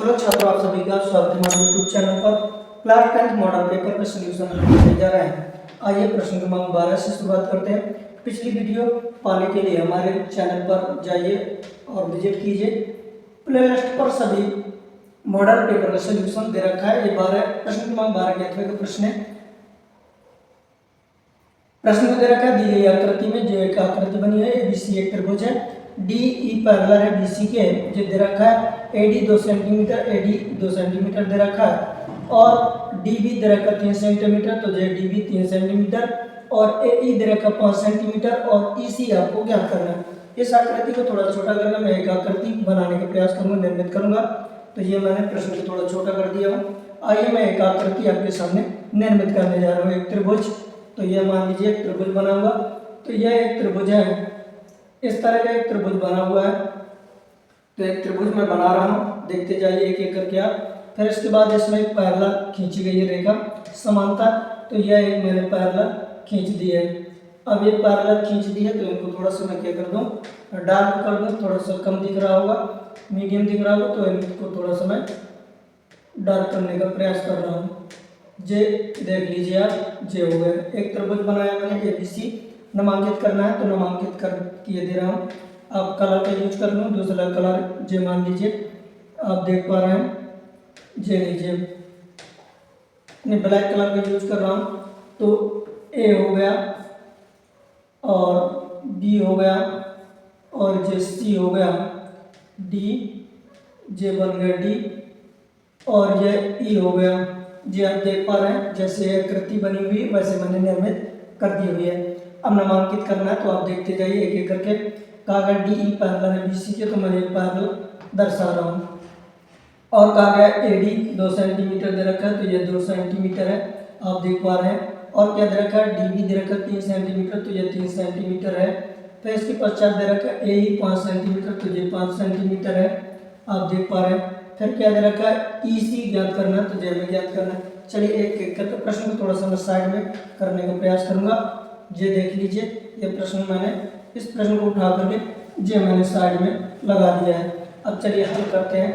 Hello छात्रों, आप सभी का स्वागत है हमारे यूट्यूब चैनल पर। क्लास 10 मॉडल पेपर का सलूशन हम करने जा रहे हैं। आइए प्रश्न क्रमांक 12 से शुरुआत करते हैं। पिछली वीडियो पाने के लिए हमारे चैनल पर जाइए और विजिट कीजिए। प्लेलिस्ट पर सभी मॉडल पेपर का सलूशन दे रखा है। ये 12 प्रश्न क्रमांक 12 के का प्रश्न है। प्रश्न में दे रखा है दी गई आकृति में जो एक आकृति बनी है एबीसी एक त्रिभुज है, डी ई पैरेलल है बीसी के, जो दे रखा है एडी 2 सेंटीमीटर, एडी 2 सेंटीमीटर दे रखा है और डीबी दे रखा 3 सेंटीमीटर, तो जो डीबी 3 सेंटीमीटर और एई दे रखा 5 सेंटीमीटर और ईसी आपको ज्ञात करना है। इस आकृति को थोड़ा छोटा करना, मैं एक आकृति बनाने का प्रयास करूंगा, निर्मित करूंगा। तो ये मैंने प्रश्न को थोड़ा छोटा कर दिया हूँ। आइए मैं एक आकृति आपके सामने निर्मित करने जा रहा हूँ, एक त्रिभुज। तो यह मान लीजिए एक त्रिभुज बना हुआ, तो यह एक त्रिभुज है, इस तरह का एक त्रिभुज बना हुआ है। तो एक त्रिभुज मैं बना रहा हूँ, देखते जाइए एक एक करके आप। फिर इसके बाद इसमें एक पैरेलल खींची गई है रेखा समांतर, तो यह एक मैंने पैरेलल खींच दी है। अब ये पैरेलल खींच दी है तो इनको थोड़ा सा मैं क्या कर दूँ, डार्क कर दूँ, थोड़ा सा कम दिख रहा होगा, मीडियम दिख रहा होगा, तो इनको थोड़ा सा मैं डार्क करने का प्रयास कर रहा हूँ। जे देख लीजिए आप, जे हो गए। एक त्रिभुज बनाया मैंने एबीसी, नामांकित करना है तो नामांकित कर किए दे रहा हूँ। आप कलर का यूज कर लूँ, दूसरा कलर जे मान लीजिए, आप देख पा रहे हैं, जे लीजिए, मैं ब्लैक कलर का यूज कर रहा हूँ। तो ए हो गया और बी हो गया और जे सी हो गया, डी, जे बन गया डी और ये ई हो गया। जी आप देख पा रहे हैं जैसे आकृति बनी हुई है वैसे मैंने निर्मित कर दी हुई है। अब नामांकित करना है तो आप देखते जाइए एक एक करके। कहा गया डी ई पैरेलल है बीसी के, तो मैं ये पैरेलल दर्शा रहा हूँ। और कहा गया एडी 2 सेंटीमीटर दे रखा है, तो ये 2 सेंटीमीटर है, आप देख पा रहे हैं। और क्या दे रखा है, डीबी दे रखा है 3 सेंटीमीटर, तो ये 3 सेंटीमीटर है। फिर इसके पश्चात दे रखा है एई 5 सेंटीमीटर, तो ये 5 सेंटीमीटर है, आप देख पा रहे हैं। फिर क्या दे रखा है, ईसी ज्ञात करना, तो जे में ज्ञात करना है। चलिए एक एक करके प्रश्न को थोड़ा सा मैं साइड में करने का प्रयास करूंगा। जे देख लीजिए, ये प्रश्न मैंने इस प्रश्न को उठा करके जे मैंने साइड में लगा दिया है। अब चलिए हल करते हैं।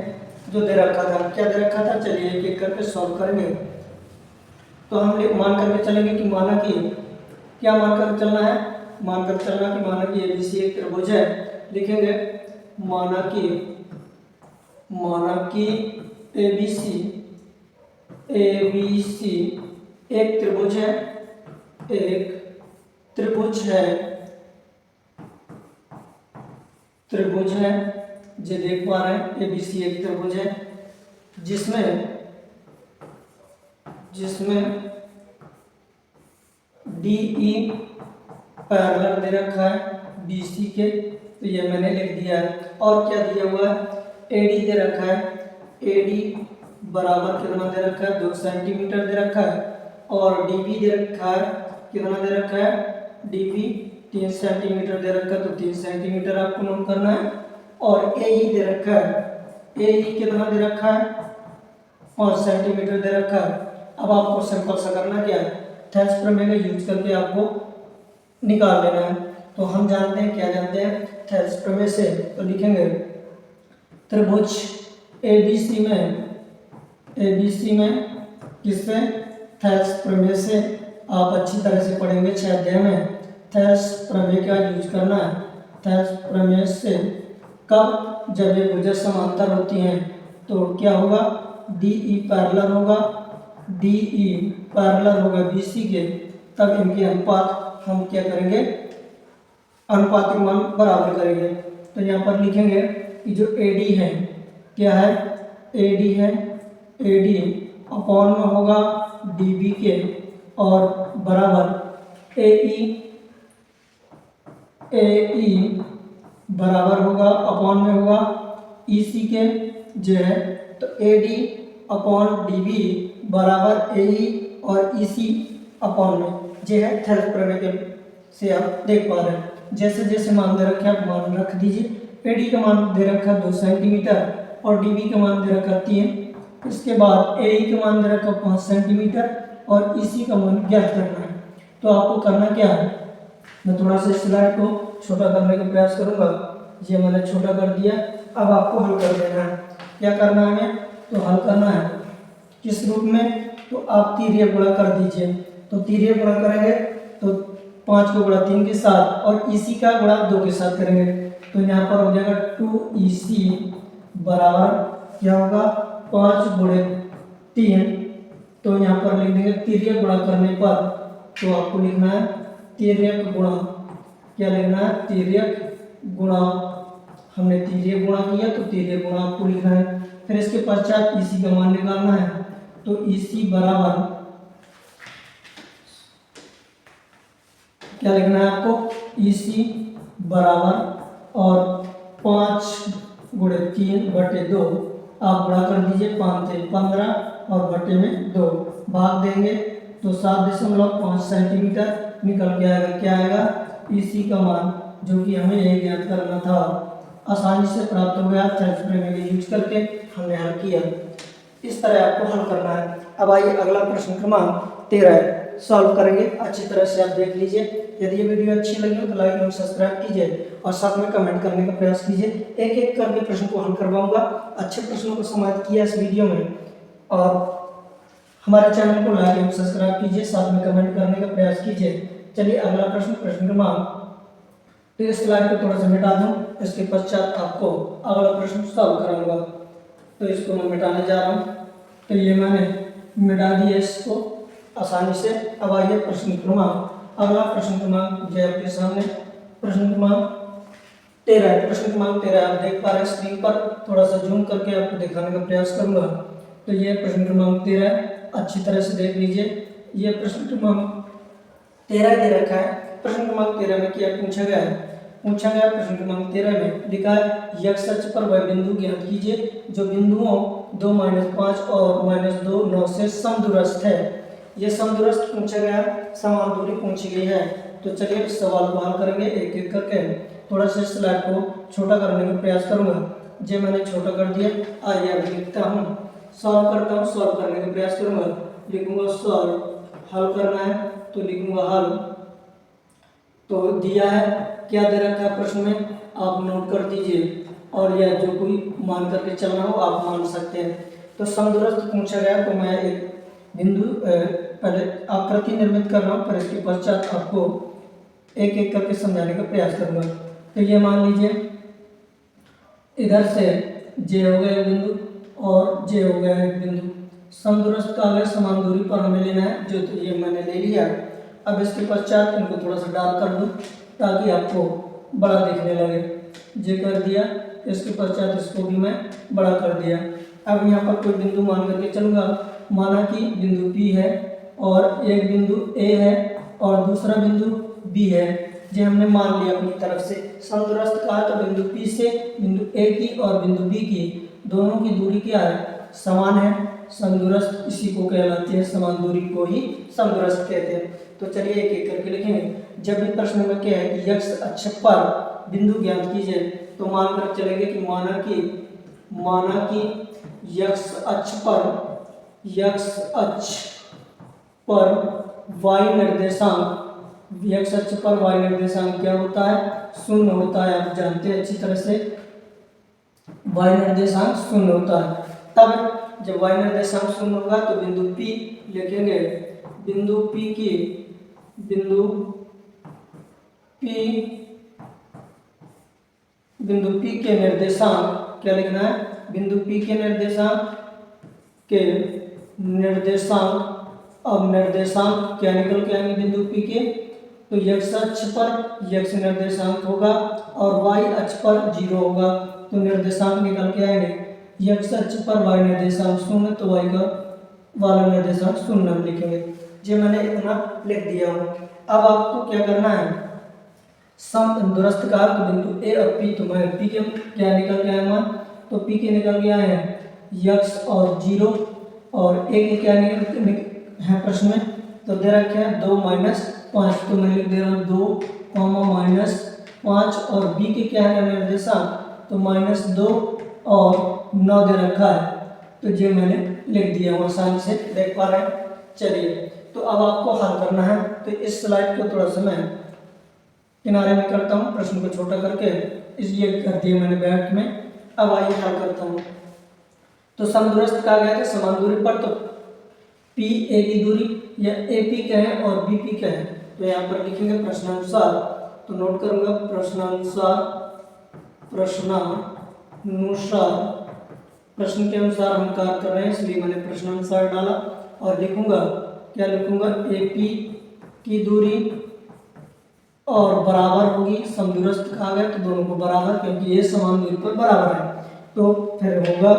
जो दे रखा था, क्या दे रखा था, चलिए एक एक करके सॉल्व करेंगे। तो हम मान करके चलेंगे कि माना कि, क्या मान कर चलना है, मान कर चलना कि माना कि एबीसी एक त्रिभुज है। लिखेंगे माना कि एबीसी एक त्रिभुज है, एक त्रिभुज है, जो देख पा रहे हैं एबीसी एक त्रिभुज है जिसमें डीई पैरेलल दे रखा है बीसी के, तो ये मैंने लिख दिया है। और क्या दिया हुआ है, एडी दे रखा है, एडी बराबर कितना दे रखा है, 2 सेंटीमीटर दे रखा है। और डीबी दे रखा है, कितना दे रखा है, डीबी 3 सेंटीमीटर दे रखा है, तो 3 सेंटीमीटर आपको नोट करना है। और एई दे रखा है, एई कितना दे रखा है, 5 सेंटीमीटर दे रखा है। अब आपको सिंपल सा करना क्या है, थेल्स प्रमेय का यूज करके आपको निकाल लेना है। तो हम जानते हैं, क्या जानते हैं, थेल्स प्रमेय से। तो लिखेंगे त्रिभुज एबीसी में किससे, थेल्स प्रमेय से। आप अच्छी तरह से पढ़ेंगे 6 अध्याय में। थेल्स प्रमेय का यूज करना है, थेल्स प्रमेय से। कब, जब ये भुजा समांतर होती हैं, तो क्या होगा, डीई पैरेलल होगा बीसी के, तब इनके अनुपात हम क्या करेंगे, अनुपातिक मान बराबर करेंगे। तो यहाँ पर लिखेंगे कि जो एडी है, क्या है, एडी है, एडी अपॉन में होगा डीबी के और बराबर एई बराबर होगा, अपॉन में होगा ईसी के, जो है। तो एडी अपॉन डीबी बराबर एई और ईसी अपॉन में, जो है थेल्स प्रमेय के से आप देख पा रहे हैं। जैसे जैसे मान दे रखे आप मान रख दीजिए। एडी का मान दे रखा 2 सेंटीमीटर और डीबी का मान दे रखा 3। इसके बाद एई का मान दे रखा 5 सेंटीमीटर और ईसी का मान ज्ञात करना है। तो आपको करना क्या है, मैं थोड़ा सा स्लाइड को छोटा करने का प्रयास करूंगा। ये मैंने छोटा कर दिया। अब आपको हल कर देना है। क्या करना है हमें, तो हल करना है किस रूप में, तो आप तीर्य गुणा कर दीजिए। तो तीर्य गुणा करेंगे तो 5 को गुणा 3 के साथ और इसी का गुणा 2 के साथ करेंगे, तो यहाँ पर हो जाएगा 2EC बराबर क्या होगा 5 गुणे 3। तो यहाँ पर लिख देंगे तिर्यक गुणा करने पर, तो आपको लिखना है तिर्यक गुणा, क्या लिखना है तिर्यक गुणा, हमने तिर्यक गुणा किया तो तिर्यक गुणा आपको लिखना है। फिर इसके पश्चात इसी का मान निकालना है, तो इसी बराबर क्या लिखना है आपको इसी बराबर और 5 गुणे 3 बटे 2 आप गुणा कर दीजिए, 5 से 15 और बटे में 2 भाग देंगे तो 7.5 सेंटीमीटर निकल के आएगा। क्या आएगा इसी का मान, जो कि हमें यही ज्ञात करना था, आसानी से प्राप्त हो गया। थेरेस प्रमेय यूज करके हमने हल किया। इस तरह आपको हल करना है। अब आइए अगला प्रश्न क्रमांक 13 सॉल्व करेंगे। अच्छी तरह से आप देख लीजिए। यदि ये वीडियो अच्छी लगी हो तो लाइक और सब्सक्राइब कीजिए और साथ में कमेंट करने का प्रयास कीजिए। एक एक करके प्रश्न को हल करवाऊंगा। अच्छे प्रश्नों को समाप्त किया इस वीडियो में और हमारे चैनल को लाइक और सब्सक्राइब कीजिए, साथ में कमेंट करने का प्रयास कीजिए। चलिए अगला प्रश्न, प्रश्न क्रमांक, तो इस स्लाइड को थोड़ा सा मिटा दूं, इसके पश्चात आपको अगला प्रश्न सॉल्व कराऊंगा। तो इसको मैं मिटाने जा रहा हूं, तो ये मैंने मिटा दिया इसको आसानी से। अब आइए प्रश्न क्रमांक, अगला प्रश्न क्रमांक जो आपके सामने प्रश्न क्रमांक 13, प्रश्न क्रमांक 13 आप देख पा रहे हैं स्क्रीन पर, थोड़ा सा जूम करके आपको दिखाने का प्रयास करूंगा। तो ये प्रश्न क्रमांक 13 अच्छी तरह से देख लीजिए। ये प्रश्न क्रमांक 13 दे रखा है। प्रश्न क्रमांक 13 में क्या पूछा गया है? पूछा गया प्रश्न क्रमांक 13 में लिखा है x अक्ष पर वह बिंदु ज्ञात कीजिए जो बिंदुओं 2, -5 और -2, 9 से समदूरस्थ है। ये समदूरस्थ पूछा गया, समान दूरी पूछी गई है। तो चलिए इस सवाल को हल करेंगे एक एक करके। थोड़ा सा स्लाइड को छोटा करने का प्रयास करूंगा। जो मैंने छोटा कर दिया, आइए अब लिखता हूँ, सॉल्व करता हूँ, सॉल्व करने का प्रयास करूंगा। लिखूंगा सॉल्व, हल करना है तो लिखूंगा हल। तो दिया है, क्या दे रखा है प्रश्न में आप नोट कर दीजिए और यह जो कोई मान करके चलना हो आप मान सकते हैं। तो समदूरस्थ पूछा गया, तो मैं एक बिंदु पहले आकृति निर्मित कर रहा हूँ, पर इसके पश्चात आपको एक एक करके समझाने का प्रयास करूंगा। तो ये मान लीजिए इधर से जे हो गया एक बिंदु और जे हो गया एक बिंदु, समदूरस्थ का अगर समान दूरी पर हमें लेना है, जो तो ये मैंने ले लिया। अब इसके पश्चात इनको थोड़ा सा डार्क कर दूं ताकि आपको बड़ा दिखने लगे। जे कर दिया, इसके पश्चात इसको भी मैं बड़ा कर दिया। अब यहाँ पर कोई बिंदु मान करके चलूँगा, माना कि बिंदु P है और एक बिंदु A है और दूसरा बिंदु B है। जो हमने मान लिया अपनी तरफ से, समदूरस्थ कहा तो बिंदु P से बिंदु A की और बिंदु B की दोनों की दूरी क्या है? समान है। समदूरस्थ इसी को कहलाते हैं, समान दूरी को ही समदूरस्थ कहते हैं। तो चलिए एक एक करके लिखेंगे। जब भी प्रश्न में क्या है कि x अक्ष पर बिंदु ज्ञात कीजिए, तो मान कर चलेंगे कि माना कि x अक्ष पर y निर्देशांक, x अक्ष पर y निर्देशांक क्या होता है? 0 होता है। आप जानते हैं अच्छी तरह से y निर्देशांक 0 होता है। तब जब y निर्देशांक 0 होगा तो बिंदु P लिखेंगे। बिंदु P के निर्देशांक क्या लिखना है? बिंदु P के निर्देशांक अब निर्देशांक क्या निकल के आएंगे बिंदु P के? तो x अक्ष पर x निर्देशांक होगा और y अक्ष पर 0 होगा, तो निर्देशांक निकल के आएंगे। x अक्ष पर y निर्देशांक 0, तो y का वाला निर्देशांक 0 हम लिखेंगे। जो मैंने इतना लिख दिया हूँ। अब आपको क्या करना है? समदूरस्थ कहा तो बिंदु A और P, तो मैं P के क्या निकल के आए मान? तो P के निकल के आए हैं x और 0 और A के क्या निकल है प्रश्न में? तो दे रखा है 2 - 5, तो मैं लिख दे रहा हूँ 2, -5 और B के क्या है निर्देशांक? तो -2 और 9 दे रखा है। तो ये मैंने लिख दिया हूँ, आसानी से देख पा रहे हैं। चलिए तो अब आपको हल करना है। तो इस स्लाइड को थोड़ा सा मैं किनारे में करता हूँ, प्रश्न को छोटा करके इसलिए कर दिया मैंने बैठ में। अब आइए हल करता हूँ। तो समदूरस्थ कहा गया था समान दूरी पर, तो पी ए की दूरी या ए पी कहें और बी पी कहें, तो यहाँ पर लिखेंगे प्रश्नानुसार। तो नोट करूंगा प्रश्नानुसार, प्रश्न के अनुसार हम कार्य कर रहे हैं, इसलिए मैंने प्रश्नानुसार डाला और लिखूंगा, क्या लिखूंगा, ए पी की दूरी और बराबर होगी, समदूरस्थ कहा गया तो दोनों को बराबर, क्योंकि ये समान दूरी पर बराबर है। तो फिर होगा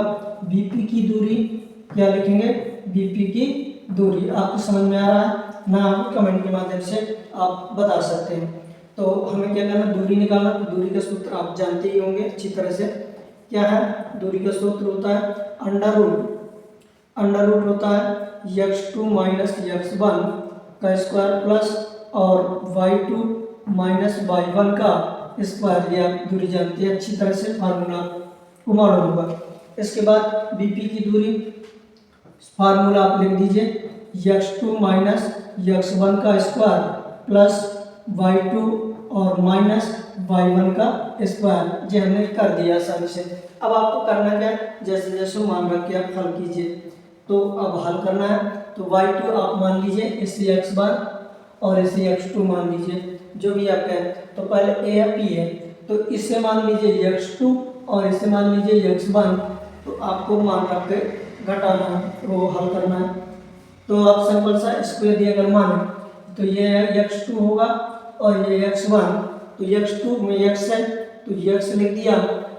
बीपी की दूरी, क्या लिखेंगे, बीपी की दूरी। आपको समझ में आ रहा है ना? आप कमेंट के माध्यम से आप बता सकते हैं। तो हमें क्या करना, दूरी निकालना। तो दूरी का सूत्र आप जानते ही होंगे अच्छी तरह से, क्या है, दूरी का सूत्र होता है अंडर रूट होता है x2 माइनस x1 का स्क्वायर प्लस और y2 माइनस y1 का स्क्वायर। ये आप दूरी जानते हैं अच्छी तरह से, फार्मूला को मालूम होगा। इसके बाद बीपी की दूरी, फार्मूला आप लिख दीजिए, x2 माइनस x1 का स्क्वायर प्लस y2 और माइनस y1 का स्क्वायर। ये हमने कर दिया आसानी से। अब आपको करना क्या है, जैसे जैसे मान रख के आप हल कीजिए। तो अब हल करना है, तो y2 आप मान लीजिए, इसे x1 और इसे x2 मान लीजिए, जो भी आप कहें। तो पहले a या p है, तो इसे मान लीजिए x2 और इसे मान लीजिए x1। तो आपको मान रख के घटाना है, वो हल करना है। तो आप सिंपल सा इसको यदि अगर माने, तो ये x2 होगा और ये x1। तो x2 में x है तो x लिख दिया,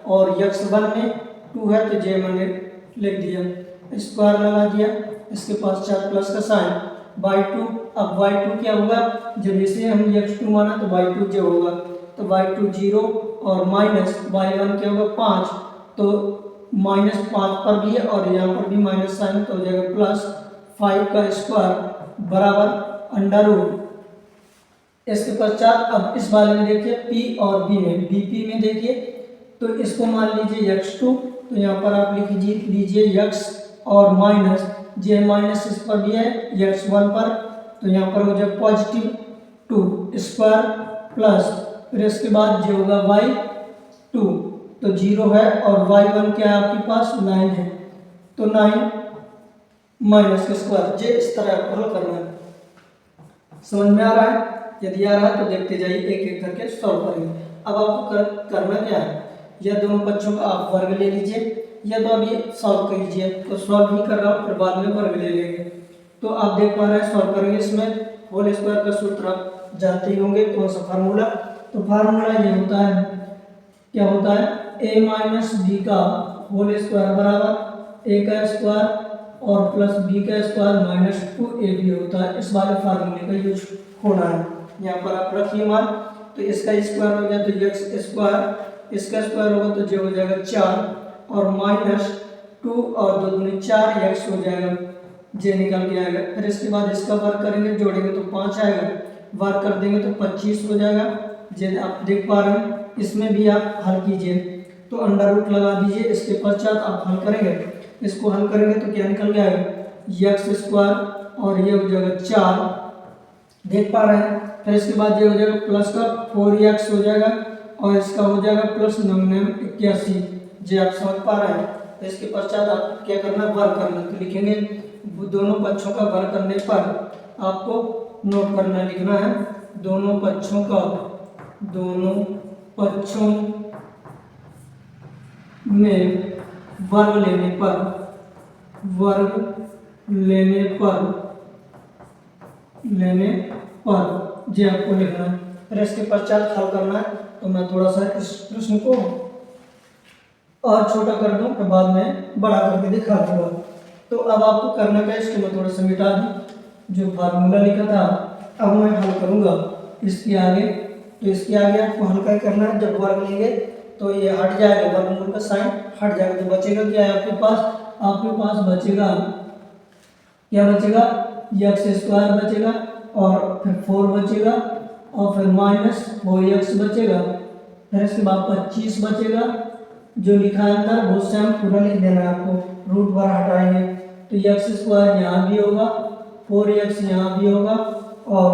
और x1 में 2 है तो j मैंने लिख दिया, स्क्वायर लगा दिया, इसके पास चार प्लस का साइन, y2। अब y2 क्या होगा, जब इसे हम x2 माना तो y2 j होगा, तो y2 0 और माइनस y1 क्या होगा 5, तो -5 पर भी है और यहाँ पर भी माइनस साइन, तो हो जाएगा प्लस 5 का स्क्वायर बराबर अंडर रूट। इसके पश्चात अब इस वाले में देखिए P और B में, BP में देखिए, तो इसको मान लीजिए x2, तो यहाँ पर आप लिख लीजिए x और माइनस जे माइनस इस पर भी है x1 पर, तो यहाँ पर हो जाए +2 स्क्वायर प्लस, फिर इसके बाद जो होगा y2, तो 0 है और y1 क्या है आपके पास 9 है, तो 9 माइनस का स्क्वायर। जे इस तरह आपको हल करना है। समझ में आ रहा है? यदि आ रहा है तो देखते जाइए, एक एक करके सॉल्व करेंगे। अब आपको करना क्या है, यह दोनों पक्षों का आप वर्ग ले लीजिए, या तो अभी सॉल्व कर लीजिए। तो सॉल्व ही कर रहा हूँ, फिर बाद में वर्ग ले लेंगे। तो आप देख पा रहे हैं सॉल्व करेंगे, इसमें होल स्क्वायर का सूत्र आप जानते ही होंगे, कौन सा फार्मूला। तो फार्मूला ये होता है, क्या होता है, a माइनस बी का होल स्क्वायर बराबर a का स्क्वायर और प्लस b का स्क्वायर माइनस 2ab होता है। इस वाले फार्मूले का यूज होना है। यहाँ पर आप रखिए मान, तो इसका स्क्वायर हो गया तो x स्क्वायर, इसका स्क्वायर होगा तो जो हो जाएगा 4 और माइनस 2 और 2 दूनी 4 x हो जाएगा, जे निकल के आएगा। फिर इसके बाद इसका वर्क करेंगे, जोड़ेंगे तो 5 आएगा, वर्क कर देंगे तो 25 हो जाएगा। जे आप देख पा रहे हैं, इसमें भी आप हल कीजिए, तो अंडर रूट लगा दीजिए। इसके पश्चात आप हल करेंगे, इसको हल करेंगे तो क्या निकल के आएगा x स्क्वायर और ये हो जाएगा 4, देख पा रहे हैं। फिर इसके बाद ये हो जाएगा प्लस का 4x हो जाएगा और इसका हो जाएगा प्लस 81, जे आप समझ पा रहे हैं। तो इसके पश्चात आप क्या करना, वर्क करना। तो लिखेंगे दोनों पक्षों का वर्क करने पर आपको नोट करना, लिखना है दोनों पक्षों में वर्ग लेने पर जे आपको लिखना है। फिर इसके पश्चात हल करना है। तो मैं थोड़ा सा इस प्रश्न को और छोटा कर दूं, फिर बाद में बड़ा करके दिखा दूंगा। तो अब आपको करना क्या है, इसको मैं थोड़ा सा मिटा दूं, जो फार्मूला लिखा था अब मैं हल करूंगा इसके आगे। तो इसके आगे आपको हल्का करना है, जब वर्ग लेंगे तो ये हट जाएगा, वर्गमूल का साइन हट जाएगा, तो बचेगा क्या है आपके पास बचेगा, क्या बचेगा, x स्क्वायर बचेगा और फिर 4 बचेगा और फिर माइनस 4x बचेगा। फिर इसके बाद 25 बचेगा, जो लिखा है अंदर वो सेम पूरा लिख देना है आपको, रूट बार हटाएंगे तो x स्क्वायर यहाँ भी होगा, 4x यहाँ भी होगा और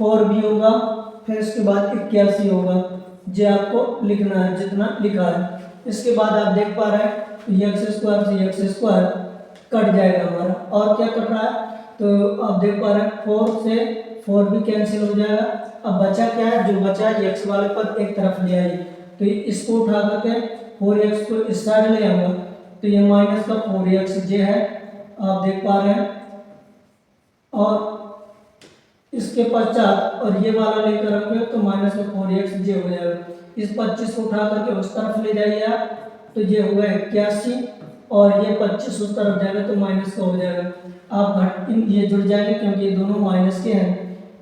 4 भी होगा। फिर इसके बाद 81 होगा, जो आपको लिखना है जितना लिखा है। इसके बाद आप देख पा रहे हैं तो एक्स स्क्वायर से एक्स स्क्वायर कट जाएगा हमारा, और क्या कट रहा है तो आप देख पा रहे हैं 4 से 4 भी कैंसिल हो जाएगा। अब बचा क्या है, जो बचा है एक्स वाले पद एक तरफ ले आइए, तो इसको उठा करके 4x को इस साइड ले आऊंगा, तो ये माइनस का 4x जे है आप देख पा रहे हैं, और इसके पश्चात और ये वाला लेकर रखोगे तो माइनस का 4x जे हो जाएगा। इस 25 को उठा करके उस तरफ ले जाइए आप, तो ये होगा 81, और ये 25 उस तरफ जाएगा तो माइनस का हो जाएगा। आप घट ये जुड़ जाएंगे क्योंकि ये दोनों माइनस के हैं,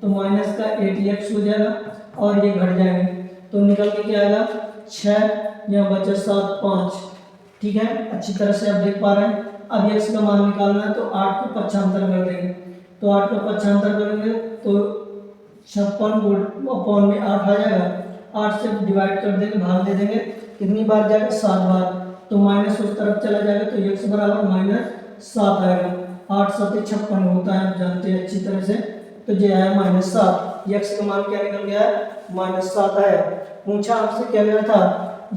तो माइनस का 8x हो जाएगा और ये घट जाएंगे, तो निकल के क्या आएगा 6, यहाँ बचा 7 5। ठीक है, अच्छी तरह से आप देख पा रहे हैं। अब x का मान निकालना है तो 8 को पक्षांतर कर देंगे, तो 8 का पक्षांतर करेंगे तो 56 अपॉन में 8 आ जाएगा, 8 से डिवाइड कर देंगे, भाग दे देंगे, कितनी बार जाएगा 7 बार, तो माइनस उस तरफ चला जाएगा तो x बराबर -7 आएगा। 8 7 56 होता है, आप जानते हैं अच्छी तरह से, तो ये आया -7। x का मान क्या निकल गया है -7 आया। पूछा आपसे क्या गया था,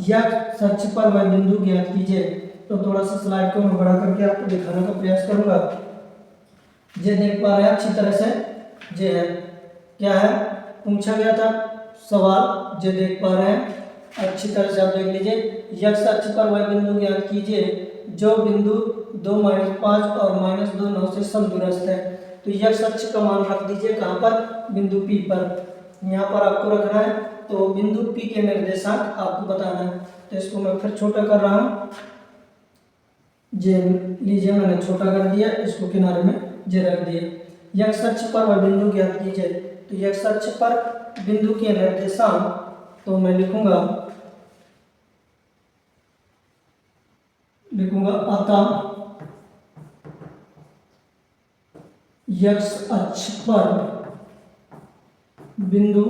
x अक्ष पर वह बिंदु ज्ञात कीजिए, तो थोड़ा सा स्लाइड को मैं बड़ा करके आपको दिखाने का प्रयास करूंगा। ये देख पा रहे हैं अच्छी तरह से, ये है क्या है पूछा गया था सवाल, ये देख पा रहे हैं अच्छी तरह से आप देख लीजिए। x अक्ष पर वह बिंदु ज्ञात कीजिए जो बिंदु 2 -5 और -2 9 से समदूरस्थ है, तो x अक्ष का मान रख दीजिए कहाँ पर, बिंदु P पर, यहाँ पर आपको रखना है, तो बिंदु P के निर्देशांक आपको बताना है। तो इसको मैं फिर छोटा कर रहा हूँ, जे लीजिए मैंने छोटा कर दिया, इसको किनारे में जे रख दिया। x अक्ष पर वह बिंदु ज्ञात कीजिए, तो x अक्ष पर बिंदु के निर्देशांक तो मैं लिखूंगा अतः x अक्ष पर बिंदु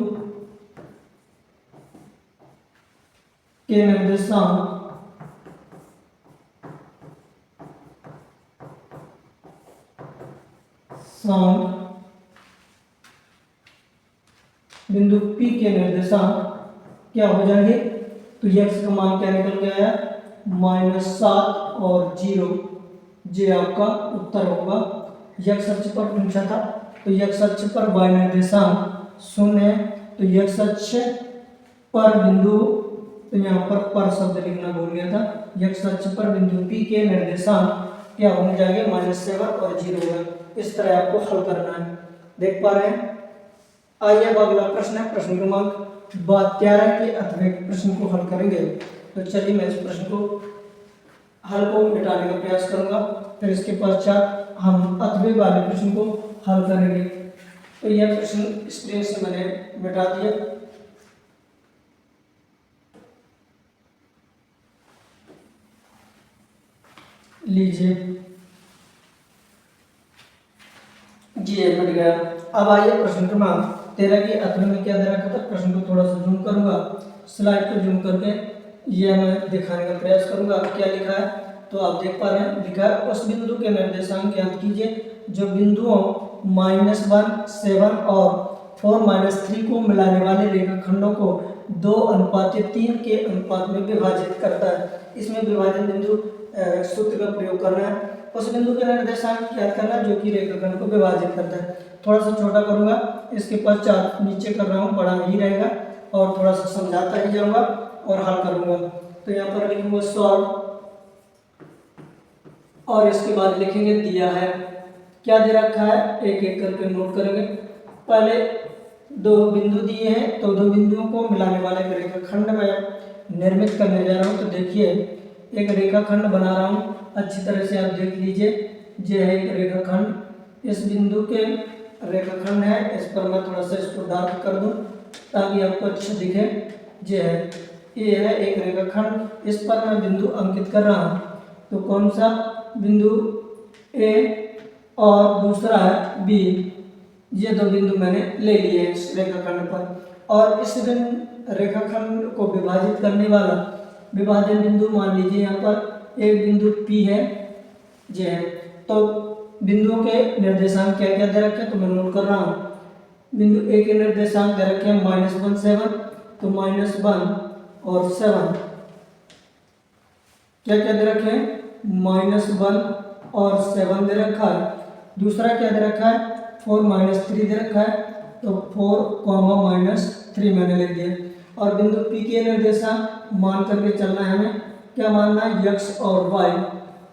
के निर्देशांक बिंदु P के निर्देशांक क्या हो जाएंगे, तो x का मान क्या निकल गया है -7 और 0, ये आपका उत्तर होगा। x अक्ष पर पूछा था, तो x अक्ष पर y निर्देशांक 0 है, तो x अक्ष पर बिंदु, तो यहाँ पर शब्द लिखना भूल गया था, x अक्ष पर बिंदु P के निर्देशांक क्या हो जाएंगे -7 और 0 होगा। इस तरह आपको हल करना है, देख पा रहे हैं। आइए अब अगला प्रश्न है, प्रश्न क्रमांक 13 के अथवे प्रश्न को हल करेंगे। तो चलिए मैं इस प्रश्न को हल को मिटाने का प्रयास करूंगा, फिर इसके पश्चात हम अथवे वाले प्रश्न को हल करेंगे। तो यह प्रश्न स्क्रीन से मैंने मिटा दिया। लीजिए, जी मिट गया। अब आइए प्रश्न क्रमांक 13 के अथवे में क्या दे रखा था, प्रश्न को थोड़ा सा जूम करूंगा, स्लाइड को जूम करके ये मैं दिखाने का प्रयास करूंगा। क्या लिखा है तो आप देख पा रहे हैं, लिखा है उस बिंदु के निर्देशांक ज्ञात कीजिए जो बिंदुओं -1 7 और 4 3 को मिलाने वाले रेखाखंडों को 2:3 के अनुपात में विभाजित करता है। इसमें विभाजन बिंदु सूत्र का प्रयोग करना है, उस बिंदु के निर्देशांक ज्ञात करना जो कि रेखाखंड को विभाजित करता है। थोड़ा सा छोटा करूंगा, इसके पश्चात नीचे कर रहा हूँ, बड़ा ही रहेगा और थोड़ा सा समझाता ही जाऊंगा और हल करूंगा। तो यहाँ पर लिखूंगा सॉल्व, और इसके बाद लिखेंगे दिया है, क्या दे रखा है एक एक करके नोट करेंगे। पहले 2 बिंदु दिए हैं, तो 2 बिंदुओं को मिलाने वाले रेखाखंड में निर्मित करने जा रहा हूँ। तो देखिए एक रेखाखंड बना रहा हूँ, अच्छी तरह से आप देख लीजिए। ये है एक रेखाखंड, इस बिंदु के रेखाखंड है, इस पर मैं थोड़ा सा इसको डार्क कर दूं ताकि आपको अच्छा दिखे। ये है एक रेखाखंड, इस पर मैं बिंदु अंकित कर रहा हूँ। तो कौन सा बिंदु ए और दूसरा है बी, ये 2 बिंदु मैंने ले लिए इस रेखाखंड पर, और इस रेखाखंड को विभाजित करने वाला विभाजन बिंदु मान लीजिए यहाँ पर एक बिंदु P है, ये है। तो बिंदुओं के निर्देशांक क्या क्या दे रखे हैं तो मैं नोट कर रहा हूँ। बिंदु ए के निर्देशांक दे रखे हैं -1 7, तो -1 और 7, क्या क्या दे रखे हैं, -1 और 7 दे रखा है। दूसरा क्या दे रखा है, 4 -3 दे रखा है, तो 4, -3 मैंने लिख दिया। और बिंदु P के निर्देशांक मान करके चलना है हमें, क्या मानना है, x और y।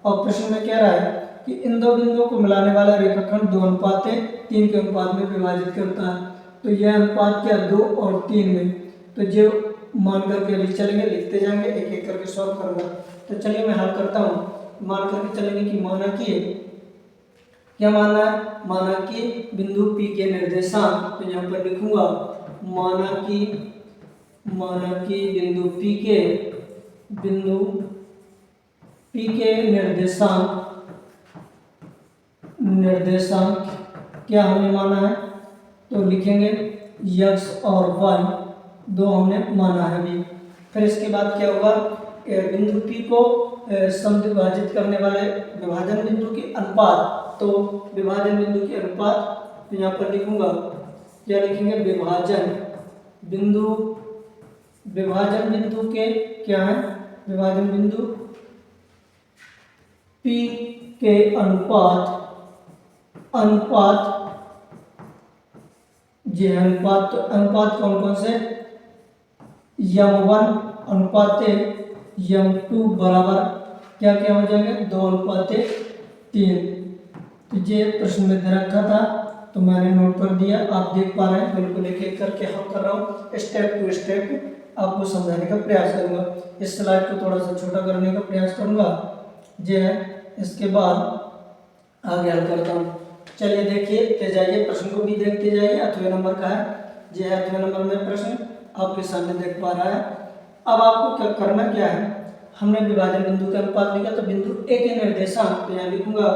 और प्रश्न में कह रहा है कि इन दो बिंदुओं को मिलाने वाला रेखाखंड 2:3 के अनुपात में विभाजित करता है। तो यह अनुपात क्या, 2 और 3 में। तो जो मान करके अभी चलेंगे, लिखते जाएंगे, एक एक करके सॉल्व करूंगा। तो चलिए मैं हल करता हूँ। मान करके चलेंगे कि माना कि क्या माना है, माना कि बिंदु P के निर्देशांक, तो यहाँ पर लिखूंगा माना कि बिंदु P के निर्देशांक क्या हमने माना है, तो लिखेंगे x और y दो हमने माना है अभी। फिर इसके बाद क्या होगा, बिंदु P को समद्विभाजित करने वाले विभाजन बिंदु के अनुपात, तो विभाजन बिंदु के अनुपात, तो यहाँ पर लिखूंगा, क्या लिखेंगे, विभाजन बिंदु के क्या है, विभाजन बिंदु P के अनुपात ये अनुपात, तो अनुपात कौन कौन से, m1 अनुपात m2 बराबर क्या क्या हो जाएंगे, 2:3। तो ये प्रश्न में दे रखा था, तो मैंने नोट कर दिया। आप देख पा रहे हैं, बिल्कुल एक एक करके हल कर रहा हूँ, स्टेप टू स्टेप आपको समझाने का प्रयास करूंगा। इस स्लाइड को थोड़ा सा छोटा करने का प्रयास करूंगा, ये है। इसके बाद आगे हल करता हूँ। चलिए देखते जाइए, प्रश्न को भी देखते जाइए। 8वें नंबर का है, ये है 8वें नंबर में प्रश्न, आपके सामने देख पा रहा है। अब आपको क्या करना, क्या है, हमने विभाजन बिंदु का अनुपात लिखा, तो बिंदु A के निर्देशांक, तो यहाँ लिखूंगा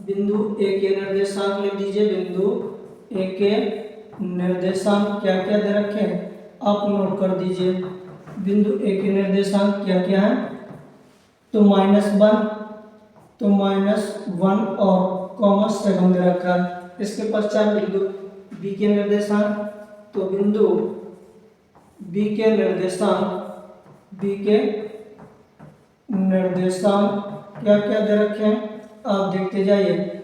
बिंदु A के निर्देशांक, लिख दीजिए बिंदु A के निर्देशांक क्या क्या दे रखे हैं, आप नोट कर दीजिए। बिंदु A के निर्देशांक क्या क्या है, तो -1 और -7 दे रखा है। इसके पश्चात बिंदु B के निर्देशांक, तो बिंदु B के निर्देशांक क्या क्या दे रखे हैं, आप देखते जाइए।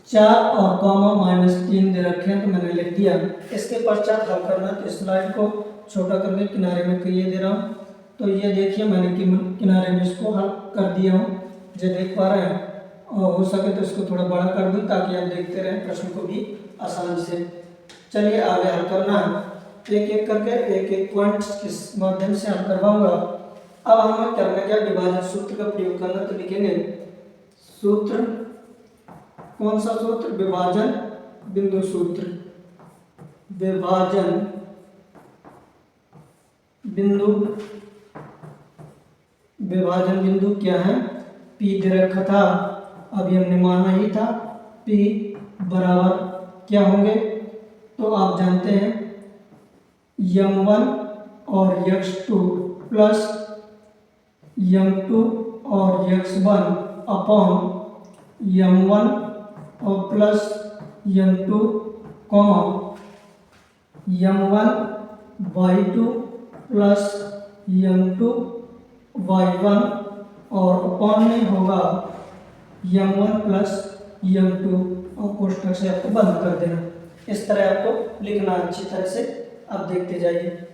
4 और -3 दे रखे हैं, तो मैंने लिख दिया। इसके पश्चात हल करना, तो स्लाइड को छोटा करके किनारे में ये दे रहा हूँ, तो ये देखिए मैंने किनारे में इसको हल कर दिया हूँ, जो देख पा रहे हैं। और हो सके तो इसको थोड़ा बड़ा कर दूँ, ताकि आप देखते रहें प्रश्न को भी आसानी से। चलिए आगे हल करना है, एक एक करके एक एक पॉइंट के माध्यम से हल करवाऊंगा। अब हमें करना क्या, विभाजन सूत्र का प्रयोग करना, तो लिखेंगे सूत्र, कौन सा सूत्र, विभाजन बिंदु सूत्र। विभाजन बिंदु क्या है, P दे रखा था, अभी हमने माना ही था, P बराबर क्या होंगे, तो आप जानते हैं m1 और x2 प्लस m2 और x1 अपॉन m1 और plus m2 comma m1 y2 plus m2 y1 और अपॉन में होगा m1 प्लस m2, और कोष्ठक से आपको बंद कर देना। इस तरह आपको लिखना अच्छी तरह से, आप देखते जाइए।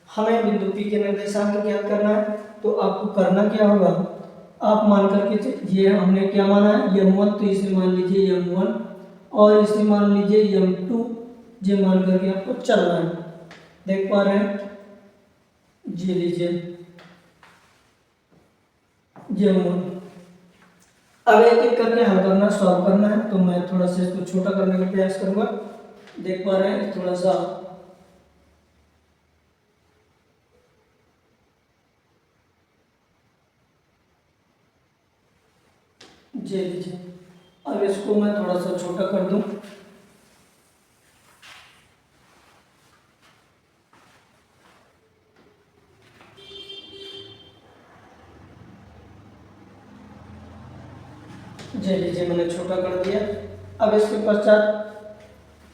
हमें बिंदु P के निर्देशांक ज्ञात करना है, तो आपको करना क्या होगा, आप मान करके, ये हमने क्या माना है, m1, तो इसे मान लीजिए m1 और इसे मान लीजिए m2, ये मान करके आपको चलना है। देख पा रहे हैं, ये लीजिए m1। अब एक एक करके हल करना, सॉल्व करना है, तो मैं थोड़ा सा इसको छोटा करने का प्रयास करूंगा। देख पा रहे हैं, थोड़ा सा ये लीजिए। अब इसको मैं थोड़ा सा छोटा कर दूं, ये लीजिए मैंने छोटा कर दिया। अब इसके पश्चात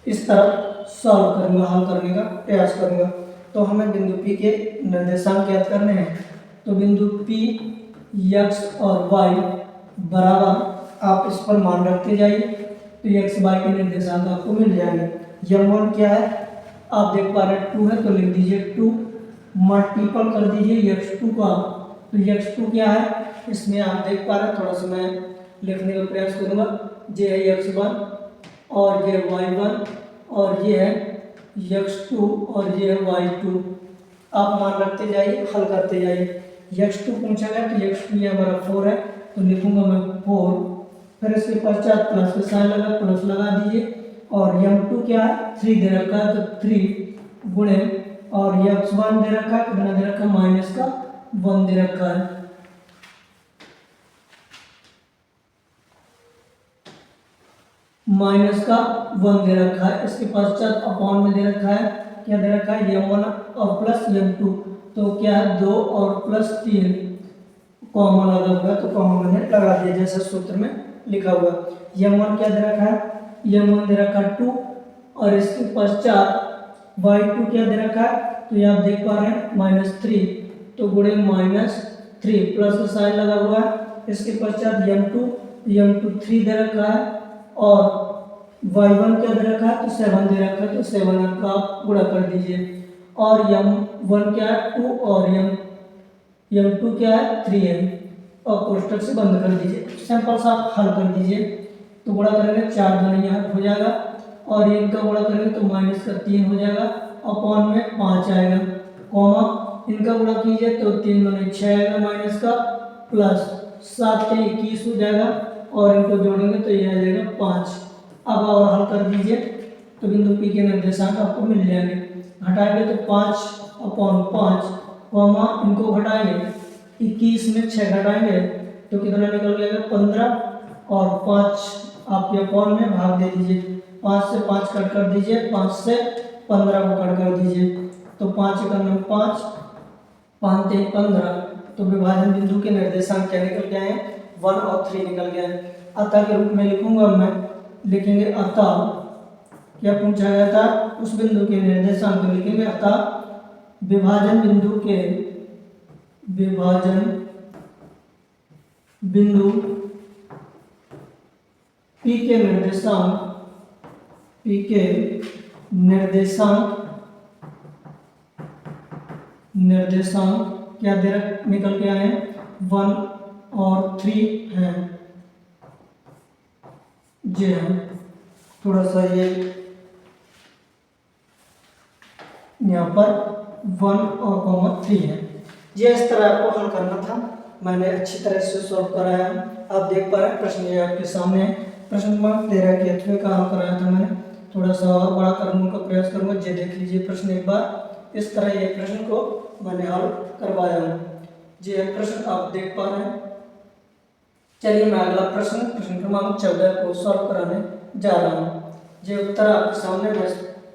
इस तरफ सॉल्व करूंगा, हल करने का प्रयास करूंगा। तो हमें बिंदु P के निर्देशांक ज्ञात करने हैं। तो बिंदु P x और y बराबर आप इस पर मान रखते जाइए, तो x y के निर्देशांक आपको मिल जाएंगे। m1 क्या है आप देख पा रहे हैं 2 है, तो लिख दीजिए 2, मल्टीपल कर दीजिए x2 का, तो x2 क्या है इसमें आप देख पा रहे हैं, थोड़ा सा मैं लिखने का प्रयास करूंगा। ये है x1 और ये y1 और ये है x2 और ये है y2। आप मान रखते जाइए, हल करते जाइए। x2 पूछा गया तो x2 ये हमारा 4 है, तो लिखूंगा मैं 4, फिर इसके पश्चात प्लस का साइन लगा, प्लस लगा दीजिए। और m2 क्या है 3 दे रखा है, तो 3 गुणे, और x1 दे रखा है, कितना दे रखा है माइनस का 1 दे रखा है, माइनस का 1 दे रखा है। इसके पश्चात अपॉन में दे रखा है, क्या दे रखा है m1 और प्लस m2, तो क्या है 2 और प्लस 3 कॉमन लगा हुआ है, तो कॉमन मैंने लगा दिया जैसा सूत्र में लिखा हुआ है। m1 क्या दे रखा है m1 दे रखा है 2, और इसके पश्चात y2 क्या दे रखा है, तो ये आप देख पा रहे हैं -3, तो गुणे -3 प्लस का साइन लगा हुआ है। इसके पश्चात m2 3 दे रखा है, और y1 क्या दे रखा है, तो 7 दे रखा है, तो 7 का आप गुणा कर दीजिए। और m1 क्या है 2 और m2 क्या है 3 है, और कोष्टक से बंद कर दीजिए। सिंपल सा आप हल कर दीजिए, तो गुणा करेंगे 4 दूनी 8 हो जाएगा, और इनका गुणा करेंगे तो -3 हो जाएगा, अपॉन में 5 आएगा, कॉमा इनका गुणा कीजिए तो 3 दूनी 6 आएगा माइनस का, प्लस 7 के 21 हो जाएगा, और इनको जोड़ेंगे तो ये आ जाएगा 5। अब और हल कर दीजिए, तो बिंदु P के निर्देशांक आपको मिल जाएंगे। घटाएंगे तो 5/5, कॉमा इनको घटाएंगे 21 में 6 घटाएंगे तो कितना निकल जाएगा 15, और 5 आपके अपॉन में भाग दे दीजिए, 5 से 5 कट कर दीजिए, 5 से 15 को कट कर दीजिए, तो 5 × 9 5, 5 × 15, तो विभाजन बिंदु के निर्देशांक क्या निकल गए हैं 1 और 3 निकल गए हैं। अतः के रूप में लिखूंगा मैं, लिखेंगे अतः क्या पूछा गया था उस बिंदु के निर्देशांक लिखेंगे, अतः विभाजन बिंदु P के निर्देशांक क्या दे निकल के आए 1 और 3 हैं। जी हाँ, थोड़ा सा ये यहाँ पर 1 और 3 है। ये इस तरह आपको हल करना था, मैंने अच्छी तरह से सॉल्व कराया। आप देख पा रहे हैं प्रश्न ये आपके सामने है। प्रश्न नंबर 13 के अथवे का हल कराया था मैंने, थोड़ा सा और बड़ा करने का प्रयास करूंगा। ये देख लीजिए प्रश्न एक बार, इस तरह ये प्रश्न को मैंने हल करवाया हूँ। ये प्रश्न आप देख पा रहे हैं। चलिए मैं अगला प्रश्न क्रमांक 14 को सॉल्व कराने जा रहा हूँ। ये उत्तर आपके सामने, मैं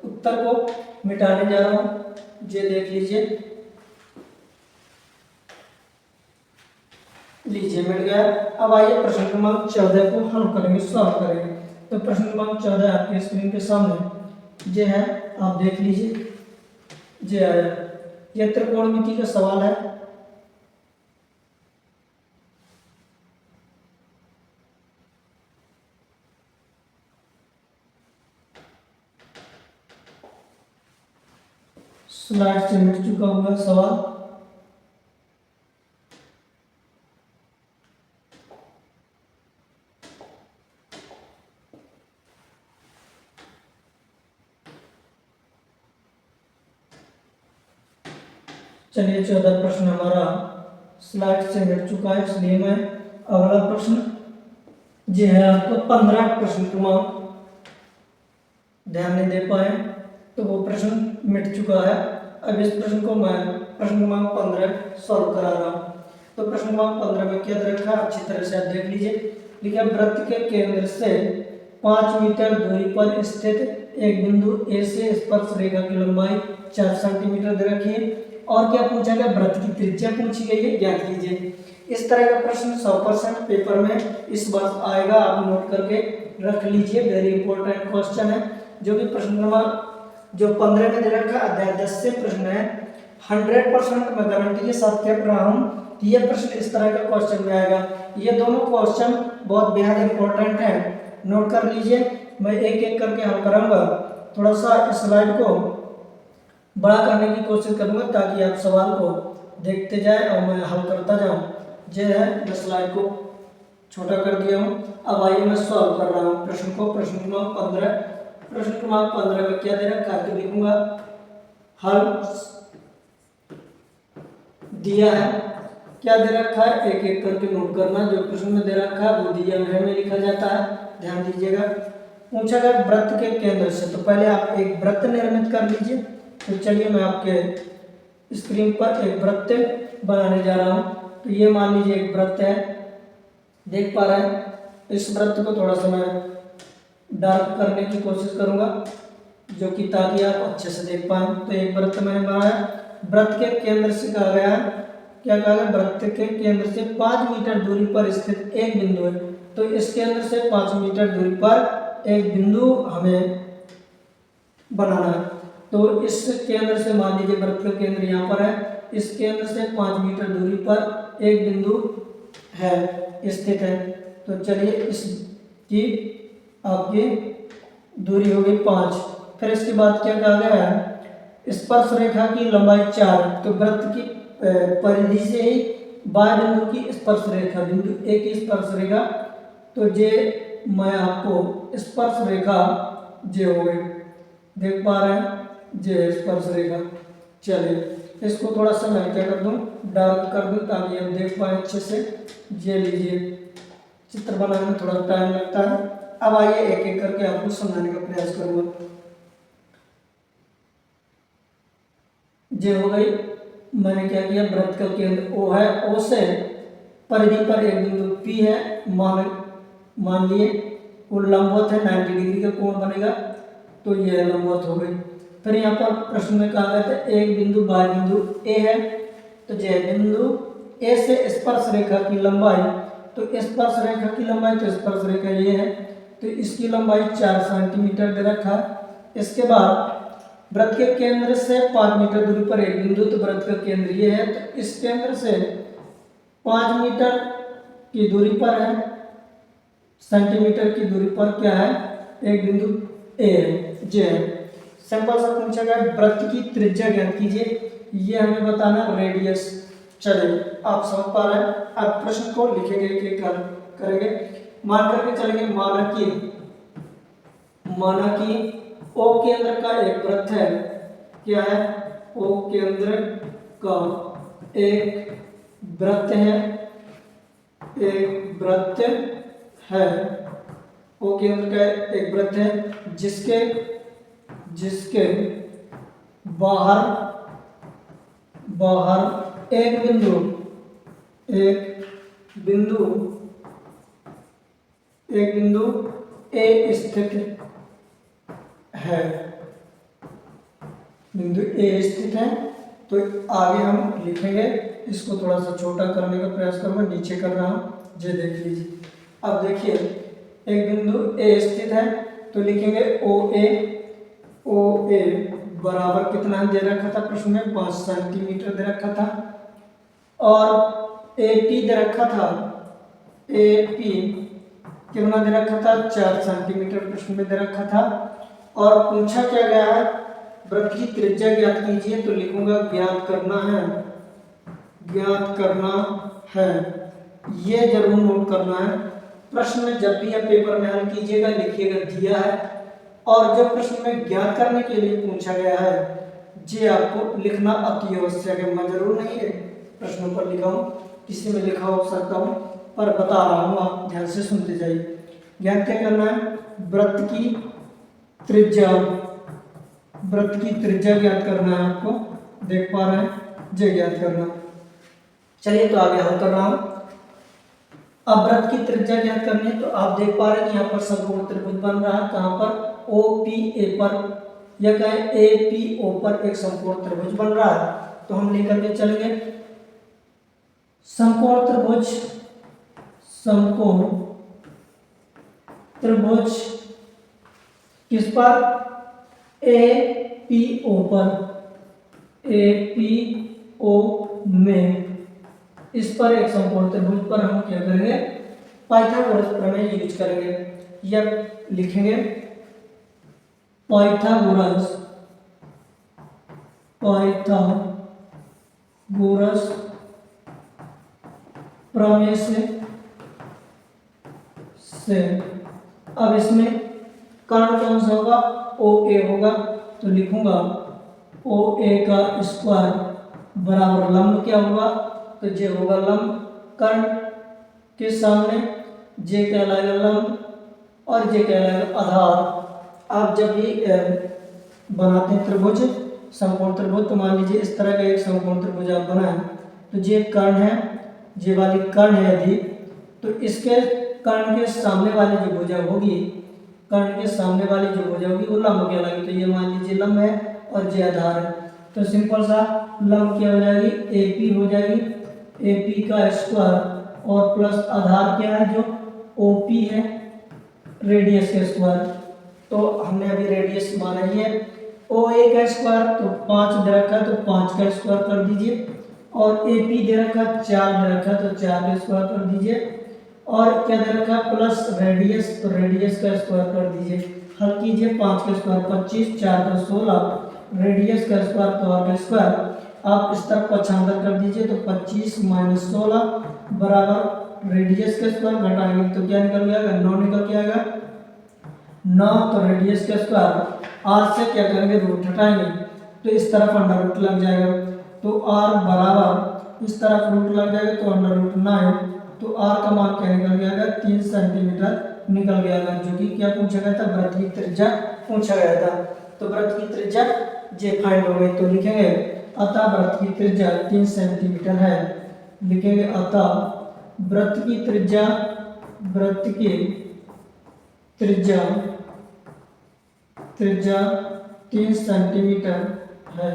उत्तर को मिटाने जा रहा हूँ। ये देख लीजिए, मिट गया। अब आइए प्रश्न क्रमांक 14 को हल करेंगे, सॉल्व करेंगे। तो प्रश्न क्रमांक 14 आपके स्क्रीन के सामने ये है, आप देख लीजिए। ये आया, ये त्रिकोणमिति का सवाल है। स्लाइड से मिट चुका हुआ सवाल। चलिए 14 प्रश्न हमारा स्लाइड से मिट चुका है, इसलिए मैं अगला प्रश्न जो है आपको 15 प्रश्न क्रमांक ध्यान नहीं दे पाए तो वो प्रश्न मिट चुका है। अब इस प्रश्न को मैं प्रश्न क्रमांक 15 सॉल्व करा रहा हूँ। तो प्रश्न क्रमांक 15 में क्या दे रखा है अच्छी तरह से आप देख लीजिए। लिखा वृत्त के केंद्र से 5 मीटर दूरी पर स्थित एक बिंदु ए से स्पर्श रेखा की लंबाई 4 सेंटीमीटर दे रखी है, और क्या पूछा गया वृत्त की त्रिज्या पूछी गई है, ज्ञात कीजिए। इस तरह का प्रश्न 100% पेपर में इस वर्ष आएगा, आप नोट करके रख लीजिए। वेरी इंपॉर्टेंट क्वेश्चन है, जो कि प्रश्न नंबर जो 15 में दे रखा है अध्याय 10 से प्रश्न है। 100% मैं गारंटी के साथ कह रहा हूँ कि ये प्रश्न इस तरह का क्वेश्चन में आएगा। ये दोनों क्वेश्चन बहुत बेहद इंपॉर्टेंट है, नोट कर लीजिए। मैं एक एक करके हल कराऊंगा। थोड़ा सा इस स्लाइड को बड़ा करने की कोशिश करूंगा ताकि आप सवाल को देखते जाए और मैं हल करता जाऊं। जो है मैं स्लाइड को छोटा कर दिया हूँ। अब आइए मैं सॉल्व कर रहा हूँ प्रश्न को। प्रश्न क्रमांक 15, प्रश्न क्रमांक 15 में क्या दे रखा है तो लिखूंगा हल दिया है। क्या दे रखा है एक एक करके नोट करना। जो प्रश्न में दे रखा है वो दिया में लिखा जाता है, ध्यान दीजिएगा। पूछा गया वृत्त के केंद्र से, तो पहले आप एक वृत्त निर्मित कर लीजिए। तो चलिए मैं आपके स्क्रीन पर एक वृत्त बनाने जा रहा हूँ। तो ये मान लीजिए एक वृत्त है, देख पा रहे हैं। इस वृत्त को थोड़ा सा मैं डार्क करने की कोशिश करूंगा जो कि ताकि आप अच्छे से देख पाए। तो एक वृत्त मैंने बनाया। वृत्त के केंद्र से कहा गया है, क्या कहा गया, वृत्त के केंद्र से 5 मीटर दूरी पर स्थित एक बिंदु है। तो इस केंद्र से 5 मीटर दूरी पर एक बिंदु हमें बनाना है। तो इस केंद्र से मान लीजिए वृत्त का केंद्र यहाँ पर है, इस केंद्र से 5 मीटर दूरी पर एक बिंदु है स्थित है। तो चलिए इसकी आपकी दूरी हो गई 5। फिर इसके बाद क्या कहा गया है, स्पर्श रेखा की लंबाई 4। तो वृत्त की परिधि से ही बाएं बिंदु की स्पर्श रेखा, बिंदु ए की स्पर्श रेखा, तो जे मैं आपको स्पर्श रेखा जे हो गई, देख पा रहे हैं, जे स्पर्श रेखा। चलिए इसको थोड़ा सा मैं क्या कर दूं, डार्क कर दूं ताकि आप देख पाए अच्छे से। ये लीजिए, चित्र बनाने में थोड़ा टाइम लगता है। अब आइए एक एक करके आपको समझाने का प्रयास करूंगा। ये हो गई, मैंने क्या किया, वृत्त का केंद्र O है, O से परिधि पर एक बिंदु P है, मान लिए वो लंबवत है, 90 डिग्री का कोण बनेगा। तो यह लंबवत हो गई। फिर यहाँ पर प्रश्न में कहा गया था एक बिंदु बाह्य बिंदु A है। तो यह बिंदु A से स्पर्श रेखा की लंबाई, तो स्पर्श रेखा की लंबाई, तो स्पर्श रेखा ये है, तो इसकी लंबाई 4 सेंटीमीटर दे रखा है। इसके बाद वृत्त के केंद्र से 5 मीटर दूरी पर एक बिंदु, तो वृत्त का केंद्र ये है, तो इस केंद्र से 5 मीटर की दूरी पर है, सेंटीमीटर की दूरी पर क्या है, एक बिंदु ए है, जे है। सिंपल सा पूछा गया वृत्त की त्रिज्या ज्ञात कीजिए, ये हमें बताना रेडियस। चलिए आप समझ पा रहे हैं। अब प्रश्न को लिखेंगे, एक करेंगे, मान करके चलेंगे माना कि O केंद्र का एक वृत्त है। क्या है, O केंद्र का एक वृत्त है, एक वृत्त है, O केंद्र का एक वृत्त है जिसके बाहर एक बिंदु A स्थित है, बिंदु A स्थित है। तो आगे हम लिखेंगे, इसको थोड़ा सा छोटा करने का प्रयास करूंगा, नीचे कर रहा हूं, ये देख लीजिए। अब देखिए एक बिंदु A स्थित है, तो लिखेंगे OA बराबर कितना दे रखा था प्रश्न में, 5 सेंटीमीटर दे रखा था। और AP दे रखा था, AP कितना दे रखा था, 4 सेंटीमीटर प्रश्न में दे रखा था। और पूछा क्या गया है, वृत्त की त्रिज्या ज्ञात कीजिए, तो लिखूंगा ज्ञात करना है। ये जरूर नोट करना है। प्रश्न में जब भी आप पेपर में हल कीजिएगा लिखिएगा दिया है, और जो प्रश्न में ज्ञात करने के लिए पूछा गया है ये आपको लिखना अति आवश्यक है। मैं जरूर नहीं प्रश्नों पर लिखा हूँ, किसी में लिखा हो सकता हूँ, पर बता रहा हूँ, आप ध्यान से सुनते जाइए। ज्ञात क्या करना है, वृत्त की त्रिज्या ज्ञात करना है आपको, देख पा रहे हैं, ये ज्ञात करना। चलिए तो आगे हल कर रहा हूँ। अब वृत्त की त्रिज्या ज्ञात करनी है, तो आप देख पा रहे हैं यहाँ पर समकोण त्रिभुज बन रहा है, कहाँ पर, OPA पर, या कहें APO पर एक समकोण त्रिभुज बन रहा है। तो हम लेकर के चलेंगे समकोण त्रिभुज किस पर, AP पी ओ पर, ए पी ओ में, इस पर एक समकोण त्रिभुज पर हम क्या करेंगे, पाइथागोरस प्रमेय यूज करेंगे। या लिखेंगे पाइथागोरस प्रमेय से अब इसमें कर्ण कौन सा होगा, ओ ए होगा, तो लिखूंगा ओ ए का स्क्वायर बराबर लंब क्या होगा, तो जे होगा लंब, कर्ण के सामने जे कहलाएगा लंब और जे कहलाएगा आधार। आप जब भी बनाते हैं त्रिभुज, समकोण त्रिभुज, तो मान लीजिए इस तरह का एक समकोण त्रिभुज आप बनाएं, तो जे कर्ण है, जे वाली कर्ण है यदि, तो इसके कर्ण के सामने वाली जो भुजा होगी, कर्ण के सामने वाली जो भुजा होगी वो लंब कहलाएगी। तो ये मान लीजिए लंब है और जे आधार है, तो सिंपल सा लंब क्या हो जाएगी, AP हो जाएगी, AP का स्क्वायर और प्लस आधार क्या है जो OP है, रेडियस का स्क्वायर। तो हमने अभी रेडियस माना ही है, OA का स्क्वायर तो 5 दे रखा है तो 5 का स्क्वायर कर दीजिए, और AP दे रखा 4 दे रखा तो 4 का स्क्वायर कर दीजिए, और क्या दे रखा प्लस रेडियस, तो रेडियस का स्क्वायर कर दीजिए। हल कीजिए, 5 का स्क्वायर 25, 4 का 16, रेडियस का स्क्वायर तो और का स्क्वायर। आप इस तरफ पक्षांतर कर दीजिए, तो 25 - 16 बराबर रेडियस का स्क्वायर घटाएंगे तो क्या निकल जाएगा, 9 निकल के आएगा, 9। तो रेडियस का स्क्वायर, आर से क्या करेंगे, रूट हटाएंगे, तो इस तरफ अंडर रूट लग जाएगा, तो आर बराबर इस तरफ रूट लग जाएगा तो अंडर रूट 9, तो आर का मान क्या निकल गया, 3 सेंटीमीटर निकल गया, जो कि क्या पूछा गया था, वृत्त की त्रिज्या पूछा गया था। तो वृत्त की त्रिज्या जे फाइंड हो गई, तो लिखेंगे अतः वृत्त की त्रिज्या 3 सेंटीमीटर है, लिखेंगे अतः वृत्त की त्रिज्या 3 सेंटीमीटर है।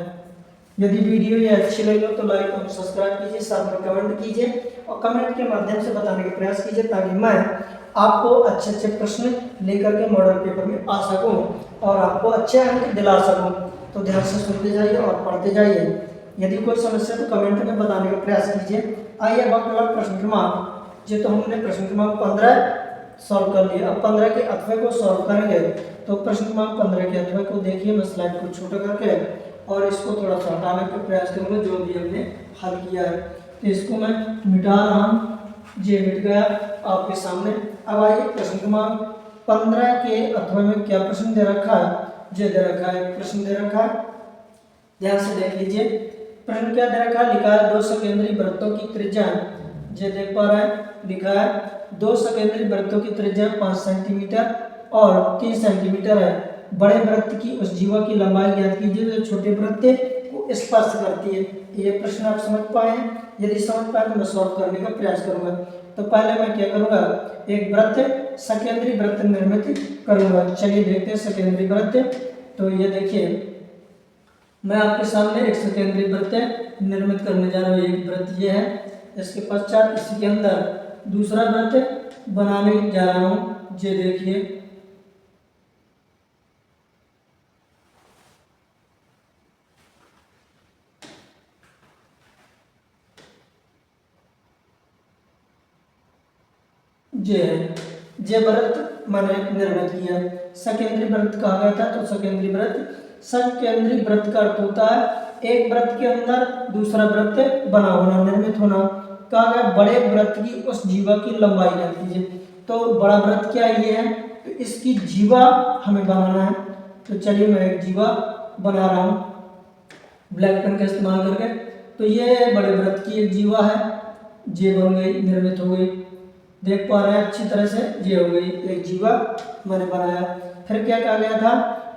यदि वीडियो ये अच्छी लगी हो तो लाइक और सब्सक्राइब कीजिए, साथ में कमेंट कीजिए और कमेंट के माध्यम से बताने का प्रयास कीजिए, ताकि मैं आपको अच्छे अच्छे प्रश्न लेकर के मॉडल पेपर में आ सकूं और आपको अच्छे अंक दिला सकूं। तो ध्यान से सुनते जाइए और पढ़ते जाइए। यदि कोई समस्या तो कमेंट में बताने का प्रयास कीजिए। आइए अब अगला प्रश्न क्रमांक, जो तो हमने प्रश्न क्रमांक 15 सॉल्व कर लिया, अब 15 के अथवा को सॉल्व करेंगे। तो प्रश्न क्रमांक 15 के अथवा को देखिए, मैं स्लाइड को छोटा करके और इसको थोड़ा सा हटाने का प्रयास करूंगा जो भी हमने हल किया है। तो इसको मैं मिटा रहा हूँ, ये मिट गया आपके सामने। अब आइए प्रश्न क्रमांक 15 के अथवा में क्या प्रश्न दे रखा है, ये दे रखा है, प्रश्न दे रखा है, ध्यान से देख लीजिए। प्रश्न क्या दे रखा है, लिखा है 2 सकेंद्री वृत्तों की त्रिज्या, ये देख पा रहे हैं, लिखा है 2 सकेंद्री वृत्तों की त्रिज्या 5 सेंटीमीटर और 3 सेंटीमीटर है। बड़े वृत्त की उस जीवा की लंबाई ज्ञात कीजिए जो छोटे वृत्त को स्पर्श करती है। ये प्रश्न आप समझ पाए हैं? यदि समझ पाए तो मैं सॉल्व करने का प्रयास करूंगा। तो पहले मैं क्या करूंगा, एक वृत्त सकेंद्री वृत्त निर्मित करूंगा। चलिए देखते हैं सकेंद्री वृत्त। तो ये देखिए, मैं आपके सामने एक सकेंद्री वृत्त निर्मित करने जा रहा हूँ। एक वृत्त ये है, इसके पश्चात इसी के अंदर दूसरा वृत्त बनाने जा रहा हूँ। ये देखिए, जे वृत्त मैंने निर्मित किया। सकेंद्री वृत्त कहा गया था, तो सकेंद्री वृत्त का अर्थ होता है एक वृत्त के अंदर दूसरा वृत्त बना होना, निर्मित होना। कहा गया बड़े वृत्त की उस जीवा की लंबाई ज्ञात कीजिए। तो बड़ा वृत्त क्या ये है, तो इसकी जीवा हमें बनाना है। तो चलिए मैं एक जीवा बना रहा हूँ ब्लैक पेन का इस्तेमाल करके। तो ये बड़े वृत्त की एक जीवा है, ये बन गई, निर्मित हो गई, देख पा रहे हैं अच्छी तरह से, ये हो गई एक जीवा मैंने बनाया। फिर क्या कहा गया था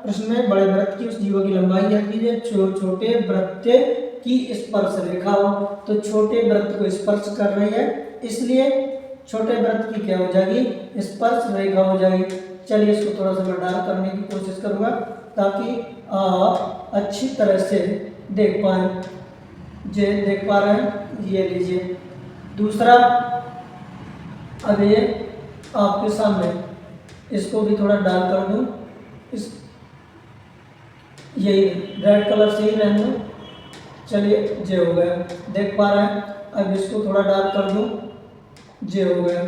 प्रश्न में, बड़े वृत्त की उस जीवा की लंबाई ज्ञात कीजिए, छोटे वृत्त की स्पर्श रेखा हो। तो छोटे वृत्त को स्पर्श कर रही है, इसलिए छोटे वृत्त की क्या हो जाएगी, स्पर्श रेखा हो जाएगी। चलिए इसको थोड़ा सा मैं डार्क करने की कोशिश करूंगा ताकि आप अच्छी तरह से देख पाए। ये देख पा रहे हैं, ये लीजिए दूसरा। अब ये आपके सामने, इसको भी थोड़ा डार्क कर दूं। यही रेड कलर से ही रहने दो। चलिए जे हो गया, देख पा रहे हैं। अब इसको थोड़ा डार्क कर दूं, जे हो गया।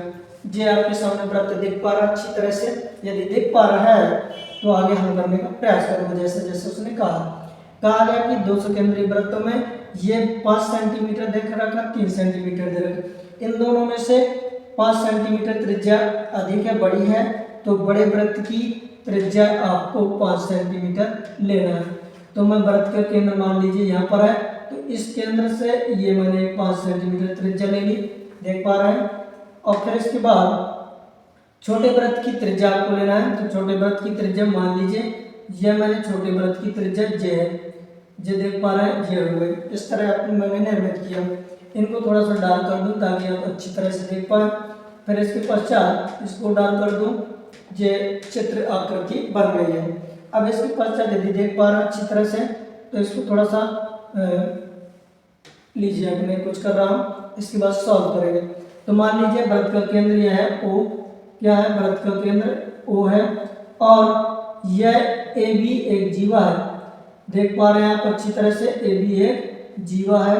जे आपके सामने वृत्त दिख पा रहा है अच्छी तरह से। यदि दिख पा रहा है तो आगे हल करने का प्रयास करूंगा जैसे जैसे उसने कहा गया कि 200 केंद्रीय वृत्तों में ये 5 सेंटीमीटर देख रखा, 3 सेंटीमीटर दे रखा। इन दोनों में से 5 सेंटीमीटर त्रिज्या अधिक है, बड़ी है, तो बड़े वृत्त की त्रिज्या आपको 5 सेंटीमीटर लेना है। तो मैं वृत्त का केंद्र मान लीजिए यहाँ पर है, तो इस केंद्र से ये मैंने 5 सेंटीमीटर त्रिज्या ले ली, देख पा रहे हैं। और फिर इसके बाद छोटे वृत्त की त्रिज्या आपको लेना है। तो छोटे वृत्त की त्रिज्या मान लीजिए ये मैंने छोटे वृत्त की त्रिज्या जे है, जे देख पा रहे हैं, जे हो गई। इस तरह आपको मैंने निर्मित किया। इनको थोड़ा सा डार्क कर दूं ताकि आप अच्छी तरह से देख पाए। फिर इसके पश्चात इसको डार्क कर दूं, ये चित्र आकृति बन गई है। अब इसके पश्चात यदि देख पा रहे हैं अच्छी तरह से, तो इसको थोड़ा सा लीजिए, अब मैं कुछ कर रहा हूँ, इसके बाद सॉल्व करेंगे। तो मान लीजिए वृत्त का केंद्र यह है O, क्या है, वृत्त का केंद्र O है, और यह AB एक जीवा है, देख पा रहे हैं आप अच्छी तरह से, AB एक जीवा है,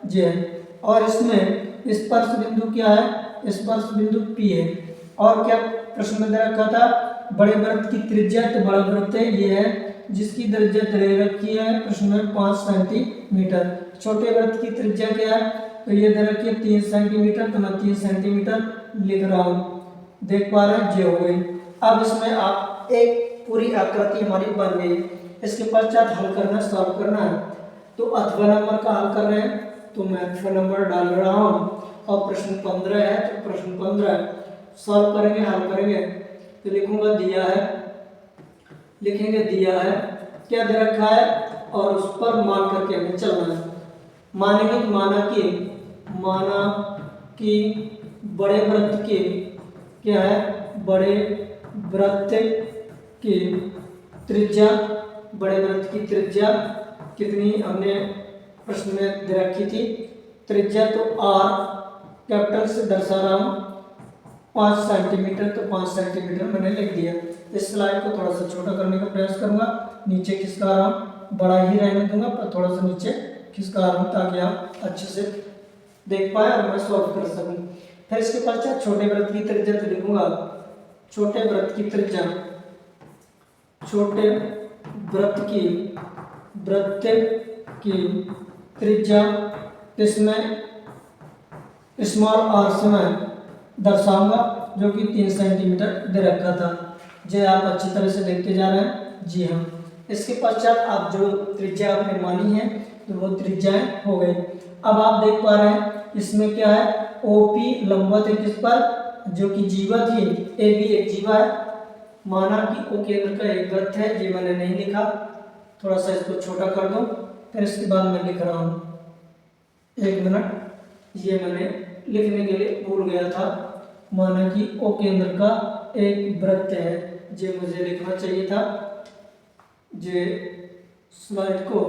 J है। और इसमें स्पर्श बिंदु क्या है, स्पर्श बिंदु P है। और क्या प्रश्न में दे रखा था, बड़े वृत्त की त्रिज्या, तो बड़ा वृत्त है ये है जिसकी त्रिज्या दे रखी है प्रश्न में 5 सेंटीमीटर। छोटे वृत्त की त्रिज्या क्या है, तो ये दे रखी है 3 सेंटीमीटर, तो मैं 3 सेंटीमीटर लिख रहा हूँ, देख पा रहे हैं, जे हो गई। अब इसमें आप एक पूरी आकृति हमारी बन गई। इसके पश्चात हल करना, सॉल्व करना है। तो अथवा नंबर का हल कर रहे हैं, तो मैं अथवा नंबर डाल रहा हूँ। और प्रश्न 15 है, तो प्रश्न 15 सॉल्व करेंगे, हल करेंगे। तो लिखूंगा दिया है, लिखेंगे दिया है, क्या दे रखा है, और उस पर मान करके हमें चलना है। मानेंगे, माना कि बड़े वृत्त की क्या है, बड़े वृत्त की त्रिज्या, बड़े वृत्त की त्रिज्या कितनी हमने प्रश्न में दे रखी थी, त्रिज्या तो R कैपिटल से दर्शा रहा हूँ 5 सेंटीमीटर, तो 5 सेंटीमीटर मैंने लिख दिया। इस स्लाइड को थोड़ा सा छोटा करने का प्रयास करूंगा, नीचे खिसका रहा हूँ, बड़ा ही रहने दूंगा पर थोड़ा सा नीचे खिसका रहा हूँ ताकि आप अच्छे से देख पाए और मैं सॉल्व कर सकूं। फिर इसके पश्चात छोटे वृत्त की त्रिज्या तो लिखूंगा, छोटे वृत्त की त्रिज्या, छोटे वृत्त की त्रिज्या इसमें स्मॉल r से मैं दर्शाऊंगा, जो कि 3 सेंटीमीटर दे रखा था। जे आप अच्छी तरह से देखते जा रहे हैं, जी हाँ। इसके पश्चात आप जो त्रिज्या आपने मानी है, तो वो त्रिज्याएं हो गई। अब आप देख पा रहे हैं इसमें क्या है, OP लंबवत है किस पर, जो कि जीवा थी, AB एक जीवा है। माना कि O केंद्र का एक वृत्त है, ये मैंने नहीं लिखा, थोड़ा सा इसको छोटा कर दो। फिर इसके बाद मैं लिख रहा हूँ, 1 मिनट, ये मैंने लिखने के लिए भूल गया था। माना कि O केंद्र का एक वृत्त है, ये मुझे लिखना चाहिए था, जे स्लाइड को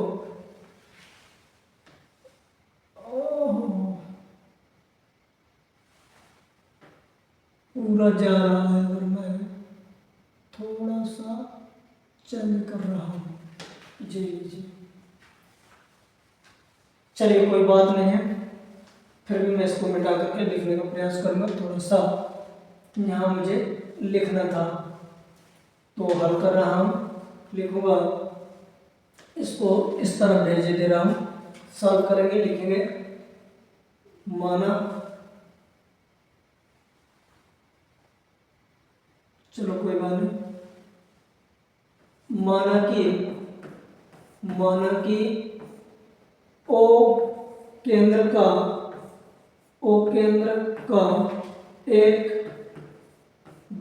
पूरा जा रहा है और मैं थोड़ा सा चेंज कर रहा हूँ, जी जी। चलिए कोई बात नहीं है, फिर भी मैं इसको मिटा करके लिखने का प्रयास करूँगा। थोड़ा सा यहाँ मुझे लिखना था, तो हल कर रहा हूँ, लिखूंगा, इसको इस तरह भेजे दे रहा हूँ, सॉल्व करेंगे, लिखेंगे। माना, चलो कोई बात नहीं, माना कि O केंद्र का एक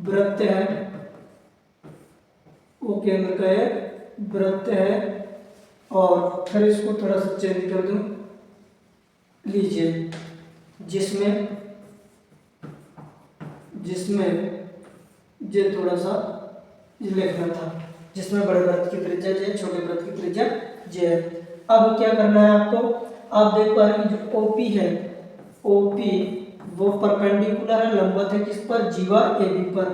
वृत्त है, O केंद्र का एक वृत्त है, और फिर इसको थोड़ा सा चेंज कर दूं, लीजिए, जिसमें ये थोड़ा सा लिखना था, जिसमें बड़े वृत्त की त्रिज्या j, छोटे वृत्त की त्रिज्या j है। अब क्या करना है आपको, आप देख पा रहे हैं जो OP है, OP वो परपेंडिकुलर है, लंबवत है किस पर, जीवा AB पर,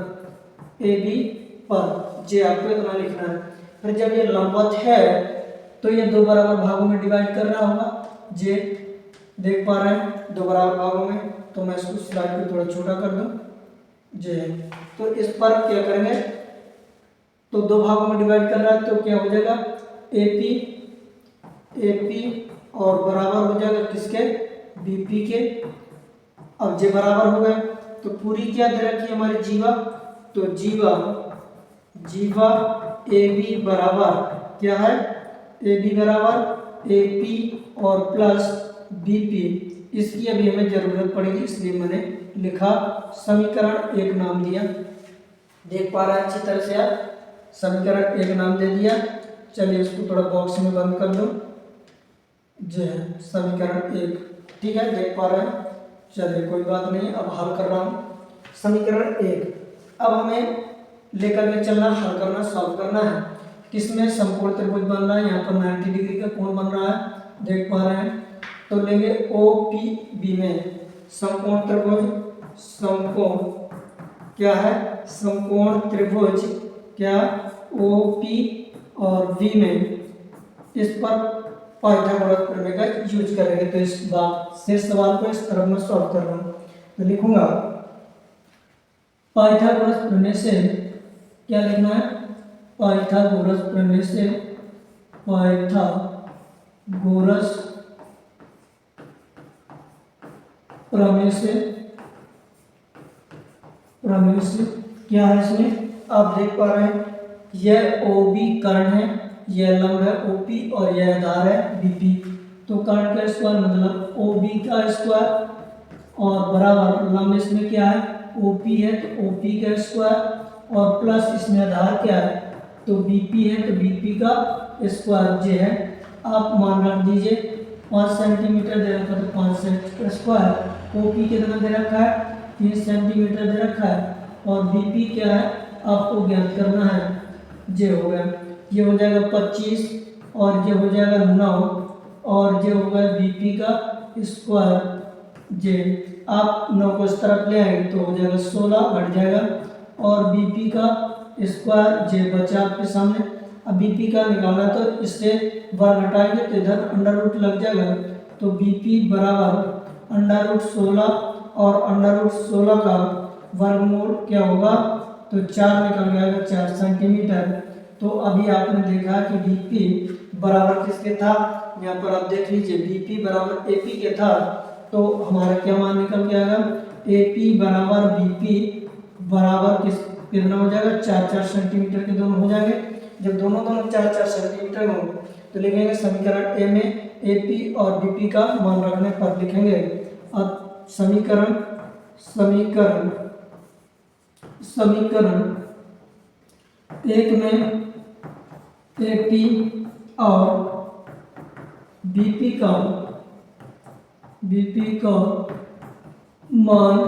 j आपको इतना लिखना है। फिर जब ये लंबवत है तो ये दो बराबर भागों में डिवाइड कर रहा होगा, जे देख पा रहे हैं दो बराबर भागों में। तो मैं इसको स्लाइड को थोड़ा छोटा कर दूं, जे तो इस पर क्या करेंगे, तो दो भागों में डिवाइड कर रहा है तो क्या हो जाएगा, एपी और बराबर हो जाएगा किसके, बीपी के। अब जे बराबर हो गए तो पूरी क्या दे रखी है हमारी जीवा, तो जीवा ए बी बराबर क्या है, ए बी बराबर ए पी और प्लस बी पी। इसकी अभी हमें जरूरत पड़ेगी इसलिए मैंने लिखा समीकरण एक नाम दिया। देख पा रहे हैं अच्छी तरह से आप, समीकरण एक नाम दे दिया। चलिए इसको थोड़ा बॉक्स में बंद कर दो, जो है समीकरण एक, ठीक है देख पा रहे हैं। चलिए कोई बात नहीं, अब हल कर रहा हूँ समीकरण एक। अब हमें लेकर के चलना, हल करना, सॉल्व करना है। किसमें समकोण त्रिभुज बन रहा है, यहाँ पर 90 डिग्री का कोण बन रहा है, देख पा रहे हैं। तो लेंगे ओ पी बी में समकोण त्रिभुज, समकोण क्या है, समकोण त्रिभुज क्या, ओ पी और बी में इस पर पाइथागोरस प्रमेय का यूज करेंगे। तो इस बात से सवाल को इस तरफ में सॉल्व कर रहा हूँ, तो लिखूंगा पाइथागोरस प्रमेय से, क्या लिखना है, पाइथागोरस प्रमेय से, पाइथागोरस प्रमेय से, प्रमेय से क्या है इसमें, आप देख पा रहे हैं यह ओ बी कर्ण है, यह लंब है ओपी और यह आधार है बीपी। तो कर्ण का स्क्वायर मतलब ओ बी का स्क्वायर और बराबर लंब इसमें क्या है ओपी है तो ओपी का स्क्वायर और प्लस इसमें आधार क्या है तो बीपी है तो बीपी का स्क्वायर जो है आप मान रख दीजिए 5 सेंटीमीटर दे रखा है तो 5 सेंटीमीटर स्क्वायर। ओपी कितना दे रखा है 3 सेंटीमीटर दे रखा है और बीपी क्या है आपको ज्ञात करना है। जे हो गया, ये हो जाएगा 25 और ये हो जाएगा 9 और ये होगा बीपी का स्क्वायर। जे आप 9 को इस तरफ ले आएंगे तो हो जाएगा 16 घट जाएगा और बीपी का स्क्वायर जे बचा आपके सामने। अब बीपी का निकालना तो इससे वर्ग हटाएंगे तो इधर अंडर रूट लग जाएगा तो बीपी बराबर अंडर रूट 16 और अंडर रूट 16 का वर्गमूल क्या होगा तो 4 निकल जाएगा 4 सेंटीमीटर। तो अभी आपने देखा कि बीपी बराबर किसके था, यहाँ पर आप देख लीजिए बीपी बराबर एपी के था तो हमारा क्या मान निकल के आएगा एपी बराबर बीपी बराबर किस कितना हो जाएगा 4-4 सेंटीमीटर के दोनों हो जाएंगे। जब दोनों 4-4 सेंटीमीटर हो तो लिखेंगे समीकरण ए में एपी और बीपी का मान रखने पर लिखेंगे। अब समीकरण एक में एपी और बीपी का मान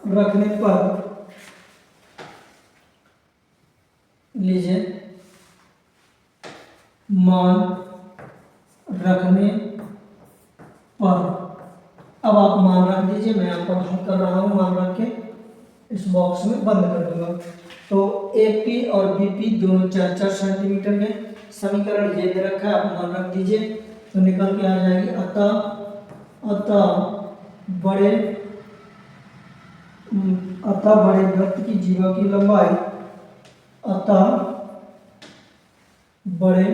रखने पर लीजिए मान रखने पर, अब आप मान रख दीजिए, मैं यहाँ पर हल कर रहा हूँ, मान रख के इस बॉक्स में बंद कर दूंगा। तो एपी और बीपी दोनों 4-4 सेंटीमीटर के, समीकरण ये दे रखा है आप मान रख दीजिए तो निकल के आ जाएगी अतः बड़े वृत्त की जीवा की लंबाई, अतः बड़े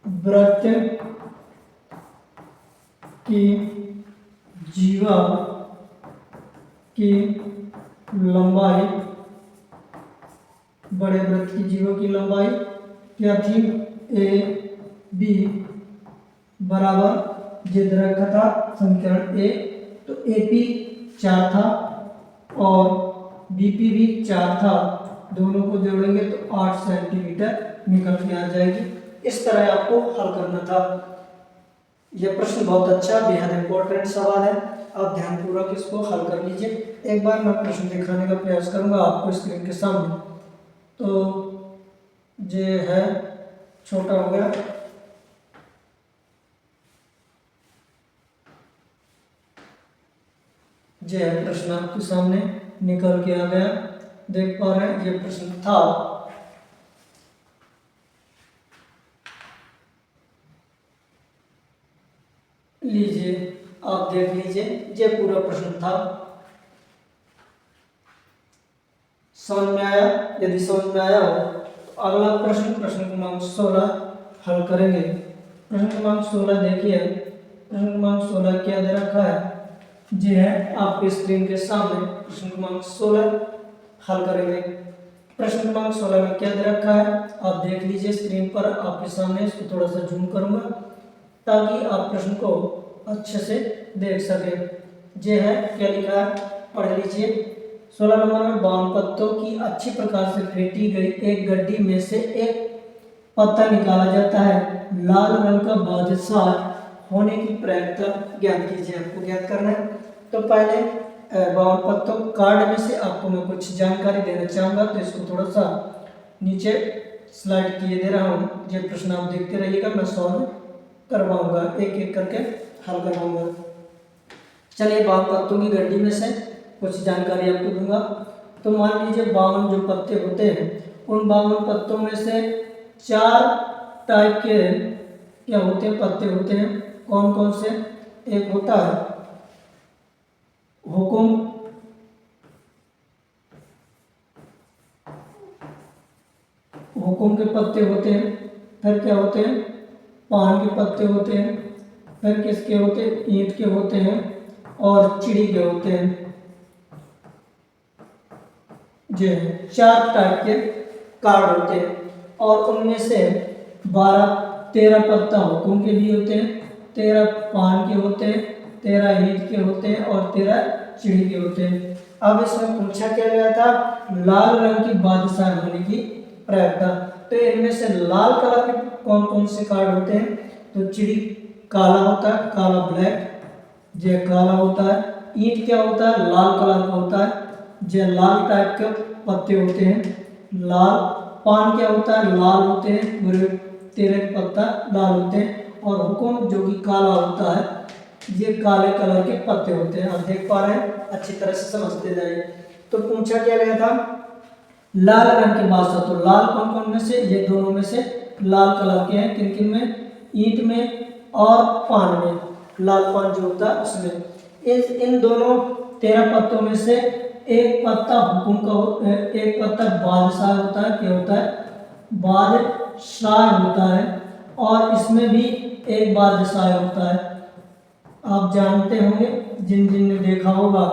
वृत्त की जीवा की लंबाई, बड़े वृत्त की जीवा की लंबाई क्या थी ए बी बराबर जे दे रखा था समीकरण ए, तो एपी 4 था और बीपी भी 4 था, दोनों को जोड़ेंगे तो 8 सेंटीमीटर निकल के आ जाएगी। इस तरह आपको हल करना था। यह प्रश्न बहुत अच्छा बेहद इंपॉर्टेंट सवाल है, आप ध्यानपूर्वक इसको हल कर लीजिए। एक बार मैं प्रश्न दिखाने का प्रयास करूंगा आपको स्क्रीन के सामने। तो ये है छोटा हो गया, ये है प्रश्न आपके सामने निकल के आ गया, देख पा रहे हैं ये प्रश्न था। देख लीजिए, ये पूरा प्रश्न था। समझ में आया? यदि समझ में आया हो तो अगला प्रश्न क्रमांक 16 हल करेंगे। प्रश्न क्रमांक 16 देखिए, प्रश्न क्रमांक 16 क्या दे रखा है, ये है आपके स्क्रीन के सामने। प्रश्न क्रमांक 16 हल करेंगे। प्रश्न क्रमांक 16 में क्या दे रखा है आप देख लीजिए स्क्रीन पर आपके सामने। इसको थोड़ा सा जूम करूंगा ताकि आप प्रश्न को अच्छे से देख सके। ये है, क्या लिखा है पढ़ लीजिए। 16 नंबर में 52 पत्तों की अच्छी प्रकार से फेंटी गई एक गड्डी में से एक पत्ता निकाला जाता है। लाल रंग का बादशाह होने की प्रयोक्ता ज्ञात कीजिए। आपको ज्ञात करना है। तो पहले 52 पत्तों कार्ड में से आपको मैं कुछ जानकारी देना चाहूंगा, तो इसको थोड़ा सा नीचे स्लाइड किए दे रहा हूँ। ये प्रश्न आप देखते रहिएगा, मैं सॉल्व करवाऊंगा, एक एक करके हल करवाऊंगा। चलिए 52 पत्तों की गड्डी में से कुछ जानकारी आपको दूंगा। तो मान लीजिए 52 जो पत्ते होते हैं, उन 52 पत्तों में से 4 टाइप के क्या होते हैं, पत्ते होते हैं। कौन कौन से? एक होता है हुकुम, हुकुम के पत्ते होते हैं। फिर क्या होते हैं? पान के पत्ते होते हैं। फिर किसके होते हैं? ईंट के होते हैं और चिड़ी के होते हैं। जो 4 टाइप के कार्ड होते हैं और उनमें से 13 पत्ता हुकुम के भी होते हैं, 13 पान के होते हैं, 13 ईंट के होते हैं और 13 चिड़ी के होते हैं। अब इसमें पूछा क्या गया था, लाल रंग की बादशाह होने की प्रयोक्ता। तो इनमें से लाल कलर के कौन कौन से कार्ड होते हैं? तो चिड़ी काला होता है, काला ब्लैक, ये काला होता है। ईंट क्या होता है? लाल कलर का होता है, ये लाल टाइप के पत्ते होते हैं लाल। पान क्या होता है? लाल होते हैं, पूरे 13 पत्ता लाल होते हैं। और हुकुम जो कि काला होता है, ये काले कलर के पत्ते होते हैं। आप देख पा रहे हैं, अच्छी तरह से समझते जाइए। तो पूछा क्या गया था, लाल रंग के बादशाह। तो लाल कौन कौन में से? ये दोनों में से लाल कलर के हैं। किन किन में? ईंट में और पान में, लाल पान जो होता है उसमें। इन दोनों 13 पत्तों में से एक पत्ता हुकुम का, एक पत्ता बादशाह होता है। क्या होता है? बादशाह होता है। और इसमें भी एक बादशाह होता है। आप जानते होंगे, जिन जिन ने देखा होगा,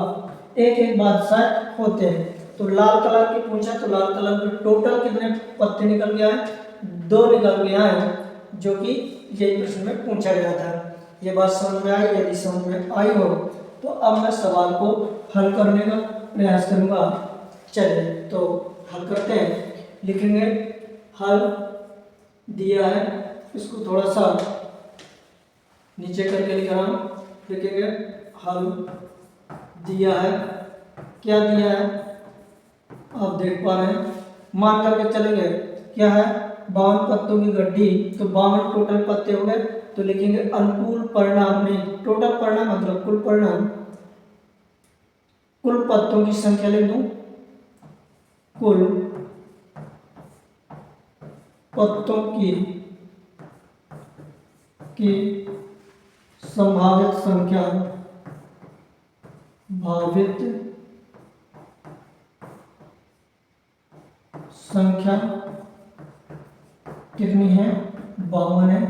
एक एक बादशाह होते हैं। तो लाल कलर की पूछा, तो लाल कलर के टोटल कितने पत्ते निकल गया है? 2 निकल गया है, जो कि यही प्रश्न में पूछा गया था। ये बात समझ में आई? यदि समझ में आई हो तो अब मैं सवाल को हल करने का प्रयास करूंगा। चलिए तो हल करते हैं। लिखेंगे हल दिया है, इसको थोड़ा सा नीचे करके लिख रहा हूँ। लिखेंगे हल दिया है। क्या दिया है आप देख पा रहे हैं, मान करके चलेंगे। क्या है? 52 पत्तों की गड्डी, तो 52 टोटल पत्ते हो गए। तो लिखेंगे अनुकूल परिणाम में, टोटल परिणाम मतलब कुल परिणाम, कुल पत्तों की संख्या लिख दूं, कुल पत्तों की संभावित संख्या, भावित संख्या कितनी है? 52 है,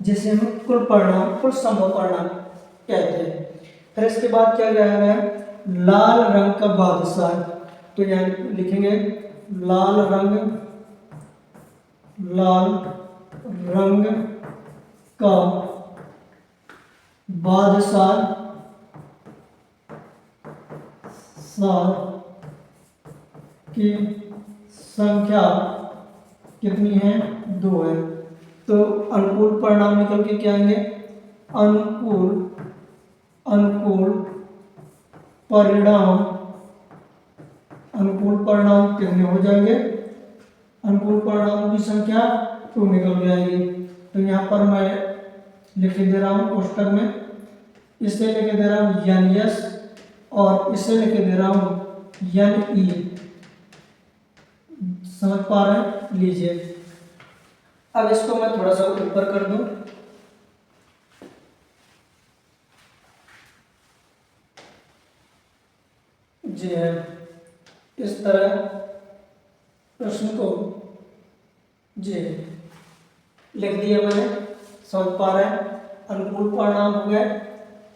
जिसे हम कुल परिणाम, कुल संभव परिणाम कहते हैं। फिर इसके बाद क्या गया है? लाल रंग का बादशाह। तो यहाँ लिखेंगे लाल रंग का बादशाह की संख्या कितनी है? 2 है। तो अनुकूल परिणाम निकल के क्या आएंगे? अनुकूल परिणाम कितने हो जाएंगे? अनुकूल परिणामों की संख्या 2 निकल के आएगी। तो यहाँ पर मैं लिख दे रहा हूँ कोष्टक में, इसे लेके दे रहा हूँ NS और इसे लेके दे रहा हूँ NE। समझ पा रहे हैं? लीजिए अब इसको मैं थोड़ा सा ऊपर कर दूं। जी है। इस तरह प्रश्न को जी लिख दिया मैंने, समझ पा रहे हैं। अनुकूल परिणाम हो गया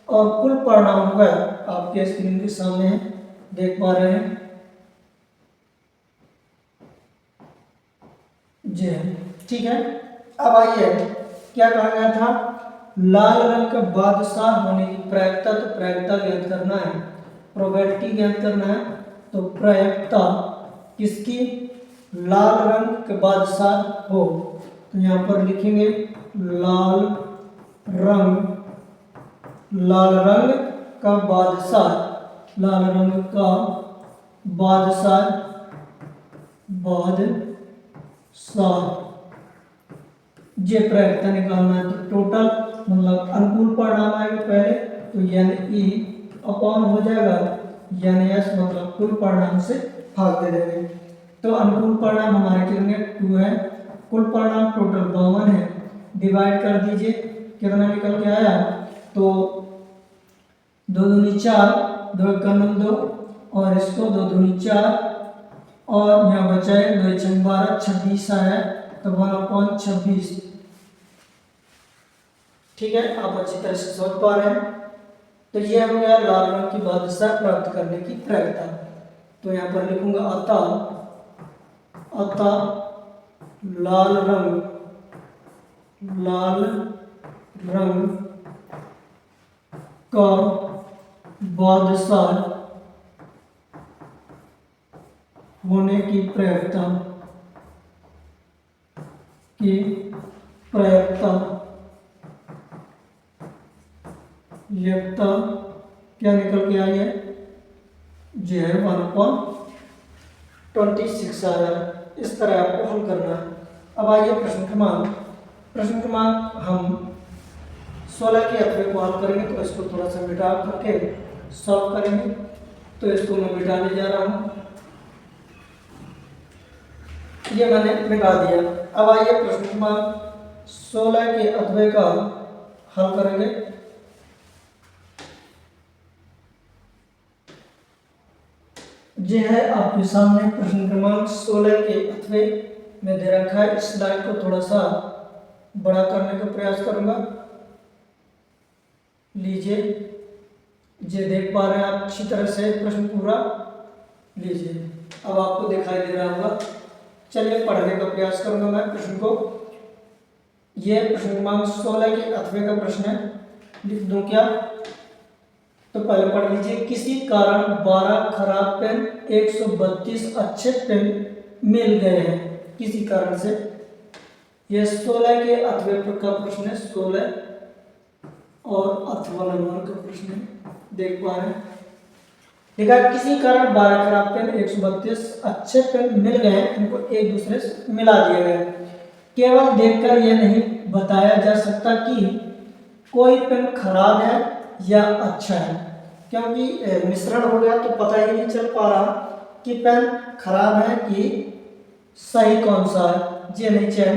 और कुल परिणाम हो गया, आपके स्क्रीन के सामने है, देख पा रहे हैं। जी ठीक है। अब आइए, क्या कहा गया था, लाल रंग का बादशाह होने की प्रायिकता, तो प्रायिकता ज्ञात करना है, प्रोबेबिलिटी ज्ञात करना है। तो प्रायिकता किसकी, लाल रंग का बादशाह हो, तो यहाँ पर लिखेंगे लाल रंग का बादशाह, लाल रंग का बादशाह ये प्रायिकता निकालना है। तो टोटल मतलब अनुकूल परिणाम आएगा पहले, तो एन ई अपॉन हो जाएगा एन एस, मतलब कुल परिणाम से भाग दे देंगे। तो अनुकूल परिणाम हमारे कितने 2 है, कुल परिणाम टोटल 52 है, डिवाइड कर दीजिए, कितना निकल के आया, तो 2 दूनी 4, 2 1 2 और इसको 2 दूनी 4 और यहाँ बचा है 2 6 12, 26 आया, तो 1/26। ठीक है, आप अच्छी तरह से समझ पा रहे हैं। तो ये हो गया लाल रंग की बादशाह प्राप्त करने की प्रायिकता। तो यहाँ पर लिखूंगा अतः लाल रंग का बादशाह होने की प्रायिकता क्या निकल के आई है, जो है 1/26 आया। इस तरह आपको हल करना है। अब आइए प्रश्न क्रमांक हम 16 के अथवे को हल करेंगे। तो इसको थोड़ा सा मिटा करके सॉल्व करेंगे। तो इसको मैं मिटाने जा रहा हूँ, ये मैंने मिटा दिया। अब आइए प्रश्न क्रमांक 16 के अथवे का हल करेंगे। ये है आपके सामने प्रश्न क्रमांक 16 के अथवे में दे रखा है। इस स्लाइड को थोड़ा सा बड़ा करने का प्रयास करूंगा। लीजिए, ये देख पा रहे हैं आप अच्छी तरह से प्रश्न पूरा। लीजिए, अब आपको दिखाई दे रहा होगा। चलिए पढ़ने का प्रयास करूंगा मैं प्रश्न को। यह प्रश्न क्रमांक 16 के अथवे का प्रश्न है। लिख दूं क्या, तो पहले पढ़ लीजिए। किसी कारण 12 खराब पेन 132 अच्छे पेन मिल गए हैं। किसी कारण से, यह 16 के अथवे का प्रश्न है। 16 और अथवा नंबर का प्रश्न है, देख पा रहे हैं। देखा, किसी कारण 12 खराब पेन 132 अच्छे पेन मिल गए हैं, इनको एक दूसरे से मिला दिया गया। केवल देखकर यह नहीं बताया जा सकता कि कोई पेन खराब है या अच्छा है, क्योंकि मिश्रण हो गया तो पता ही नहीं चल पा रहा कि पेन खराब है कि सही कौन सा है, ये नहीं चयन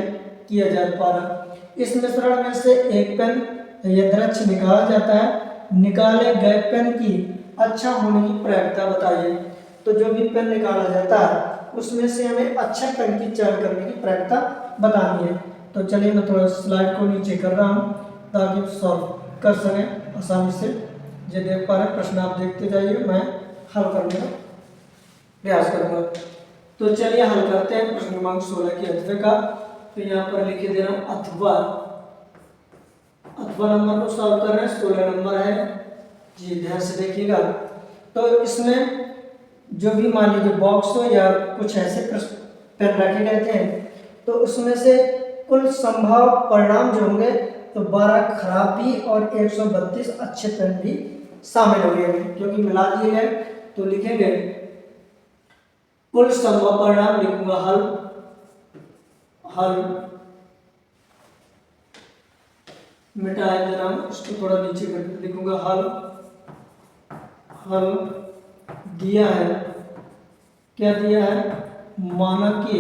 किया जा पा रहा। इस मिश्रण में से एक पेन यथार्थ निकाला जाता है। निकाले गए पेन की अच्छा होने की प्रायिकता बताइए। तो जो भी पेन निकाला जाता है उसमें से हमें अच्छे पेन की चयन करने की प्रायिकता बतानी है। तो चलिए मैं थोड़ा स्लाइड को नीचे कर रहा हूँ ताकि सॉल्व कर सकें आसानी से। ये देख पा रहे प्रश्न, आप देखते जाइए, मैं हल करने का प्रयास करूंगा। तो चलिए हल करते हैं प्रश्न क्रमांक 16 के अथवे का। तो यहाँ पर लिखे दे रहा हूँ अथवा नंबर को सॉल्व कर रहे हैं। 16 नंबर है जी, ध्यान से देखिएगा। तो इसमें जो भी मान लीजिए बॉक्स हो या कुछ ऐसे पेन रखे गए थे, तो उसमें से कुल संभव परिणाम जो होंगे, तो 12 खराब भी और 132 अच्छे पेन भी शामिल हो गए, क्योंकि मिला दिए गए। तो लिखेंगे कुल संभव परिणाम, लिखूंगा हल मिटाया दे रहा हूं, इसको थोड़ा नीचे करके लिखूंगा हल दिया है। क्या दिया है, माना कि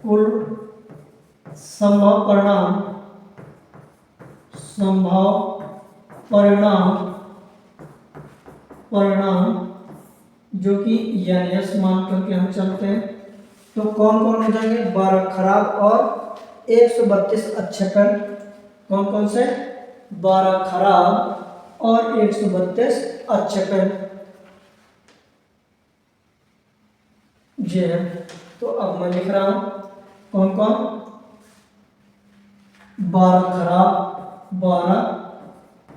कुल संभव परिणाम परिणाम जो कि NS मान करके हम चलते हैं, तो कौन कौन हो जाएंगे? 12 खराब और 132 अच्छे पेन। कौन कौन से? 12 खराब और 132 अच्छे पेन जी है। तो अब मैं लिख रहा हूं कौन कौन? 12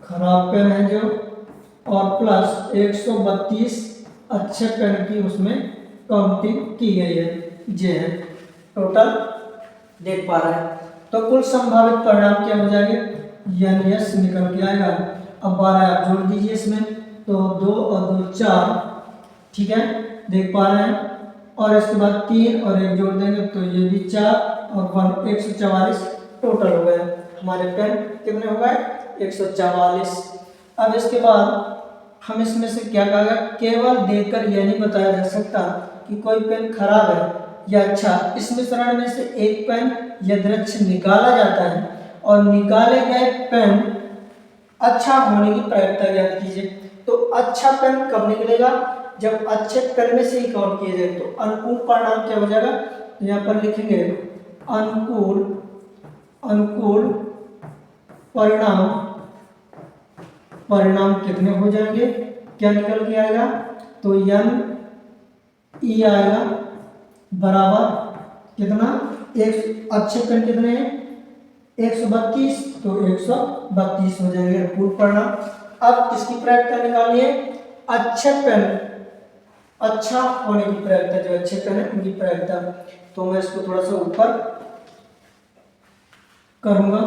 खराब पेन है जो, और प्लस 132 अच्छे पेन की उसमें काउंटिंग की गई है जे है। टोटल देख पा रहे हैं, तो कुल संभावित परिणाम क्या हो जाएंगे? NS निकल के आएगा। अब 12 आप जोड़ दीजिए इसमें, तो 2 और 2 4, ठीक है, देख पा रहे हैं। और इसके बाद 3 और 1 जोड़ देंगे तो ये भी 4 और 1 144 टोटल हो गए हमारे पेन। कितने हो गए? 144। अब इसके बाद हम इसमें से क्या कहा? केवल देखकर यह नहीं बताया जा सकता कि कोई पेन खराब है या अच्छा। इस मिश्रण में से एक पेन यदृच्छ निकाला जाता है और निकाले गए पेन अच्छा होने की प्रायिकता ज्ञात कीजिए। तो अच्छा पेन कब निकलेगा? जब अच्छे पेन में से ही काउंट किए जाए। तो अनुकूल परिणाम क्या हो जाएगा? तो यहाँ पर लिखेंगे अनुकूल परिणाम कितने हो जाएंगे? क्या निकल के आएगा? तो NE आएगा बराबर कितना? एक अच्छे पेन कितने हैं? 132, तो 132 हो जाएंगे अनुकूल परिणाम। अब किसकी प्रायिकता निकालनी है? अच्छे पेन अच्छा होने की प्रायिकता, जो अच्छे पेन है उनकी प्रायिकता। तो मैं इसको थोड़ा सा ऊपर करूंगा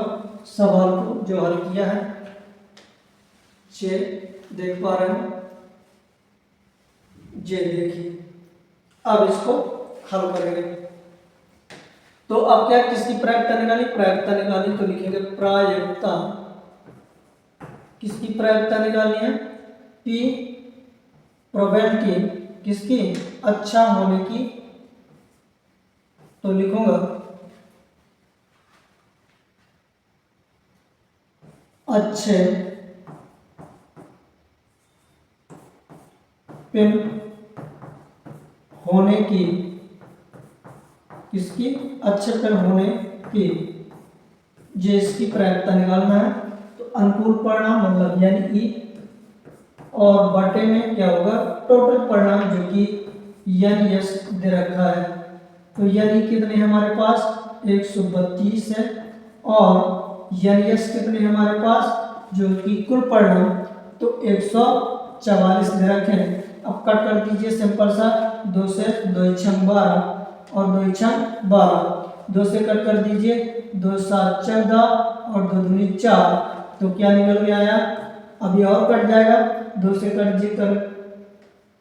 सवाल को जो हल किया है, जे देख पा रहे हैं जे, देखिए अब इसको हल करेंगे। तो अब क्या किसकी प्रायिकता निकाली? प्रायिकता निकाली तो लिखेंगे प्रायिकता। किसकी प्रायिकता निकालनी है? P प्रोबेबिलिटी किसकी? अच्छा होने की। तो लिखूंगा अच्छे पेन होने की, किसकी? अच्छे पेन होने की, जे इसकी प्रायिकता निकालना है। तो अनुकूल परिणाम मतलब यानी E, और बटे में क्या होगा? टोटल परिणाम जो कि NS दे रखा है। तो यानी कितने हमारे पास? 132 है, और NS कितने हमारे पास जो कि कुल परिणाम? तो 144 दे रखे हैं। अब कट कर दीजिए सिंपल सा, 2 से 2 छंग 12 और 2 छंग 12, 2 से कट कर दीजिए, 2 7 14 और 2 दूनी 4, तो क्या निकल के आया? अभी और कट जाएगा, 2 से कट दीजिए कर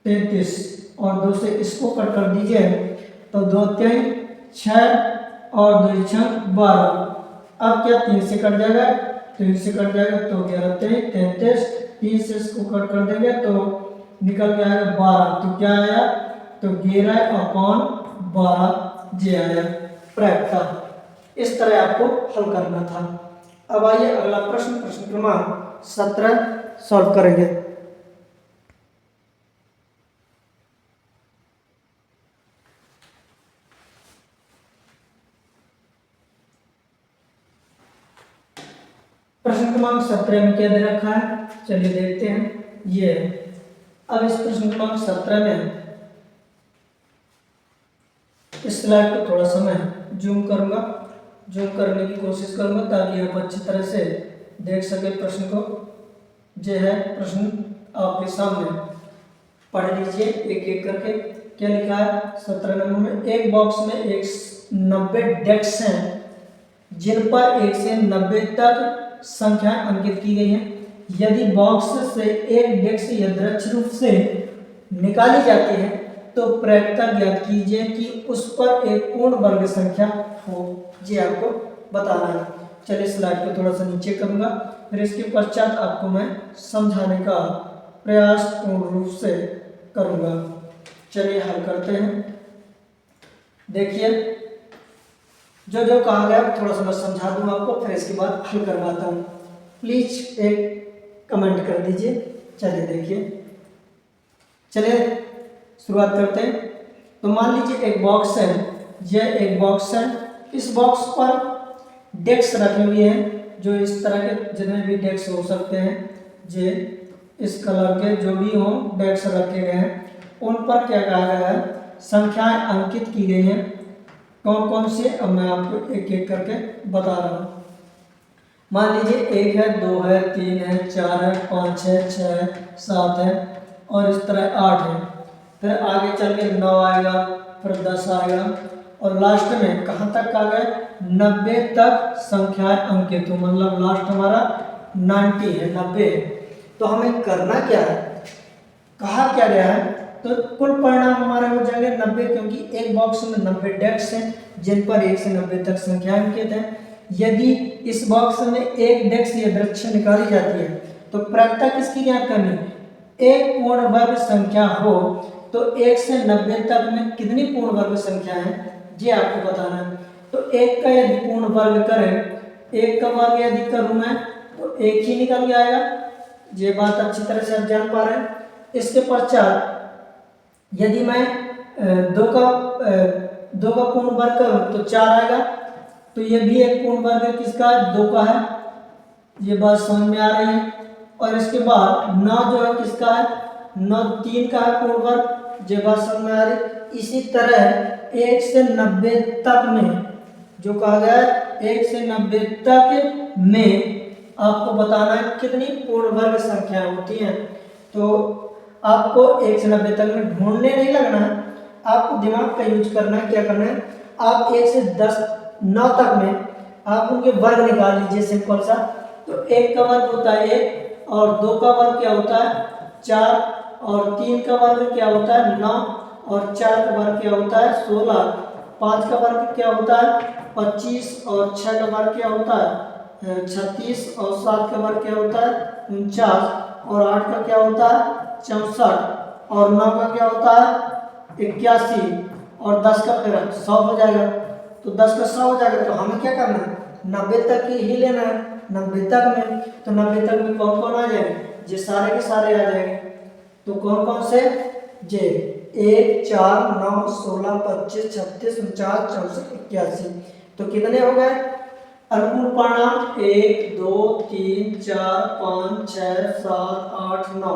33 और 2 से इसको कट कर दीजिए, तो 2 3 6 और 2 6 12। अब क्या 3 से कट जाएगा? 3 से कट जाएगा तो 11 3 33, 3 से इसको कट कर देंगे तो निकल के आएगा 12। तो क्या आया? तो 11/12 जे आया प्रायिकता। इस तरह आपको हल करना था। अब आइए अगला प्रश्न, प्रश्न क्रमांक 17 सॉल्व करेंगे। प्रश्न क्रमांक 17 में क्या दे रखा है? चलिए देखते हैं। ये अब इस प्रश्न क्रमांक 17 में इस स्लाइड को थोड़ा सा मैं जूम करूंगा, जूम करने की कोशिश करूंगा ताकि आप अच्छी तरह से देख सके प्रश्न को। जो है प्रश्न आपके सामने पढ़ लीजिए एक एक करके। क्या लिखा है 17 नंबर में? एक बॉक्स में 90 डेस्क हैं जिन पर 1 से 90 तक संख्या अंकित की गई है। यदि बॉक्स से एक डेस्क यादृच्छिक रूप से निकाली जाती है तो प्रायिकता ज्ञात कीजिए कि उस पर एक पूर्ण वर्ग संख्या हो। जी आपको बताना है। चलिए स्लाइड को थोड़ा सा नीचे करूंगा, फिर इसके पश्चात आपको मैं समझाने का प्रयास पूर्ण रूप से करूंगा। चलिए हल करते हैं। देखिए जो जो कहा गया थोड़ा सा मैं समझा दूंगा आपको, फिर इसके बाद हल करवाता हूँ। प्लीज एक कमेंट कर दीजिए। चलिए देखिए चलिए शुरुआत करते हैं। तो मान लीजिए एक बॉक्स है, यह एक बॉक्स है। इस बॉक्स पर डेस्क रखे हुए हैं, जो इस तरह के जितने भी डेस्क हो सकते हैं, ये इस कलर के जो भी हों डेस्क रखे गए हैं। उन पर क्या कहा गया है, संख्याएं अंकित की गई हैं। कौन कौन से, अब मैं आपको एक एक करके बता रहा हूँ। मान लीजिए 1 है, 2 है, 3 है, 4 है, 5 है, 6 है, 7 है और इस तरह 8 है। फिर आगे चल के 9 आएगा, फिर 10 आएगा और लास्ट में कहाँ तक आ गए, 90 तक संख्याएं अंकित हो, मतलब लास्ट हमारा 90 है, 90 है। तो हमें करना क्या है, कहा क्या गया है, तो कुल परिणाम हमारे हो जाएंगे 90, क्योंकि एक बॉक्स में 90 डेस्क हैं जिन पर 1 से 90 तक संख्याएं अंकित है। यदि इस बॉक्स में एक डेस्क या वृक्ष निकाली जाती है तो प्रायिकता किसकी ज्ञात करनी, एक पूर्ण वर्ग संख्या हो तो 1 से 90 तक में कितनी पूर्ण वर्ग संख्या है ये आपको बताना है। तो 1 का यदि पूर्ण वर्ग करें, 1 का वर्ग यदि करूं मैं तो 1 ही निकल के आएगा। ये बात अच्छी तरह से आप जान पा रहे हैं। इसके पश्चात यदि मैं 2 का पूर्ण वर्ग करूं तो 4 आएगा। तो ये भी एक पूर्ण वर्ग है, किसका, 2 का है। ये बात समझ में आ रही है। और इसके बाद 9 जो है किसका है, 9 3 का है पूर्ण वर्ग, ये बात समझ में आ रही। इसी तरह 1 से 90 तक में जो कहा गया है, 1 से 90 तक में आपको बताना है कितनी पूर्ण वर्ग संख्या होती हैं। तो आपको 1 से 90 तक में ढूंढने नहीं लगना है, आपको दिमाग का यूज करना है। क्या करना है, आप 1 से 9 तक में आप उनके वर्ग निकाल लीजिए, सिंपल सा। तो 1 का वर्ग होता है 1 और 2 का वर्ग क्या होता है 4 और 3 का वर्ग क्या होता है 9 और 4 का वर्ग क्या होता है 16, 5 का वर्ग क्या होता है 25 और 6 का वर्ग क्या होता है 36 और 7 का वर्ग क्या होता है 49 और 8 का क्या होता है 64 और 9 का क्या होता है 81 और 10 का फिर 100 हो जाएगा। तो 10 का 100 हो जाएगा। तो हमें क्या करना है, 90 तक ही लेना है, 90 तक में। तो 90 तक में कौन कौन आ जाएंगे, ये सारे के सारे आ जाएंगे। तो कौन कौन से, जे 1 4 9 16 25 36 49 64 81। तो कितने हो गए अनुकूल परिणाम, 1 2 3 4 5 6 7 8 9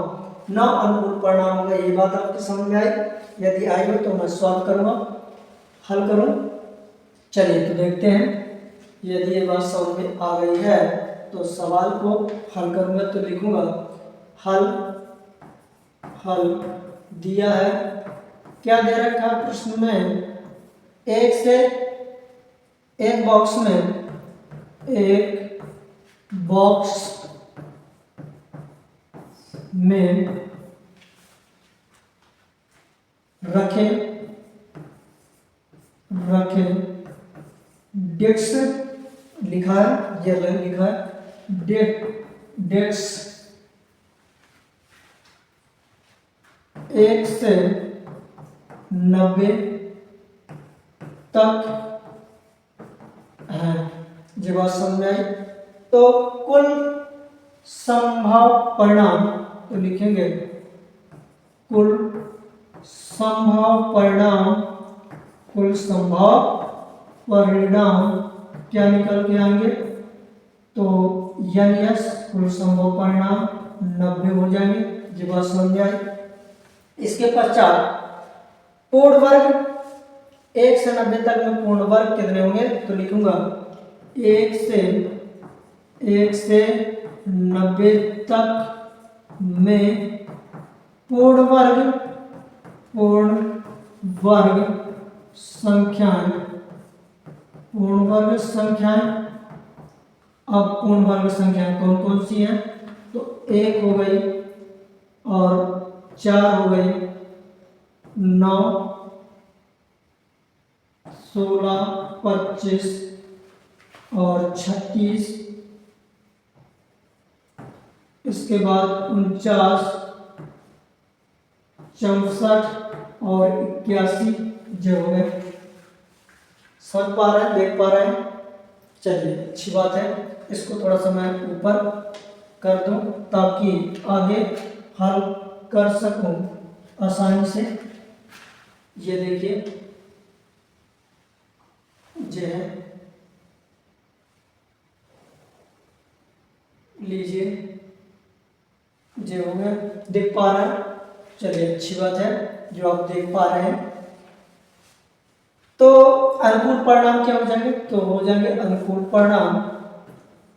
9 अनुकूल परिणाम होगा। ये बात आपकी समझ में आई, यदि आई हो तो मैं सॉल्व करूंगा, हल करूं। चलिए तो देखते हैं, यदि ये बात समझ में आ गई है तो सवाल को हल करूंगा। तो लिखूंगा हल, हल दिया है, क्या दे रखा है प्रश्न में, एक बॉक्स में, एक बॉक्स में रखे डेस्क लिखा है, ये लिखा है डेस्क 1 से 90 तक है। ये बात समझ में आई। तो कुल संभव परिणाम, तो लिखेंगे कुल संभव परिणाम, कुल संभव परिणाम क्या निकल के आएंगे, तो NS कुल संभव परिणाम 90 हो जाएंगे। ये बात समझ में आई। इसके पश्चात पूर्ण वर्ग 1 से 90 तक में पूर्ण वर्ग कितने होंगे, तो लिखूंगा 1 से 90 तक में पूर्ण वर्ग संख्याएं, अब पूर्ण वर्ग संख्याएं कौन कौन सी हैं, तो 1 हो गई और 4 हो गई, 9 16 25 और 36, इसके बाद 49 64 और 81 जो हो गए। समझ पा रहे हैं, देख पा रहे हैं। चलिए अच्छी बात है, इसको थोड़ा सा मैं ऊपर कर दूं ताकि आगे हल कर सकूं आसानी से। ये देखिए जे है, लीजिए जे हो गया, देख पा रहे हैं। चलिए अच्छी बात है जो आप देख पा रहे हैं। तो अनुकूल परिणाम क्या हो जाएंगे, तो हो जाएंगे अनुकूल परिणाम,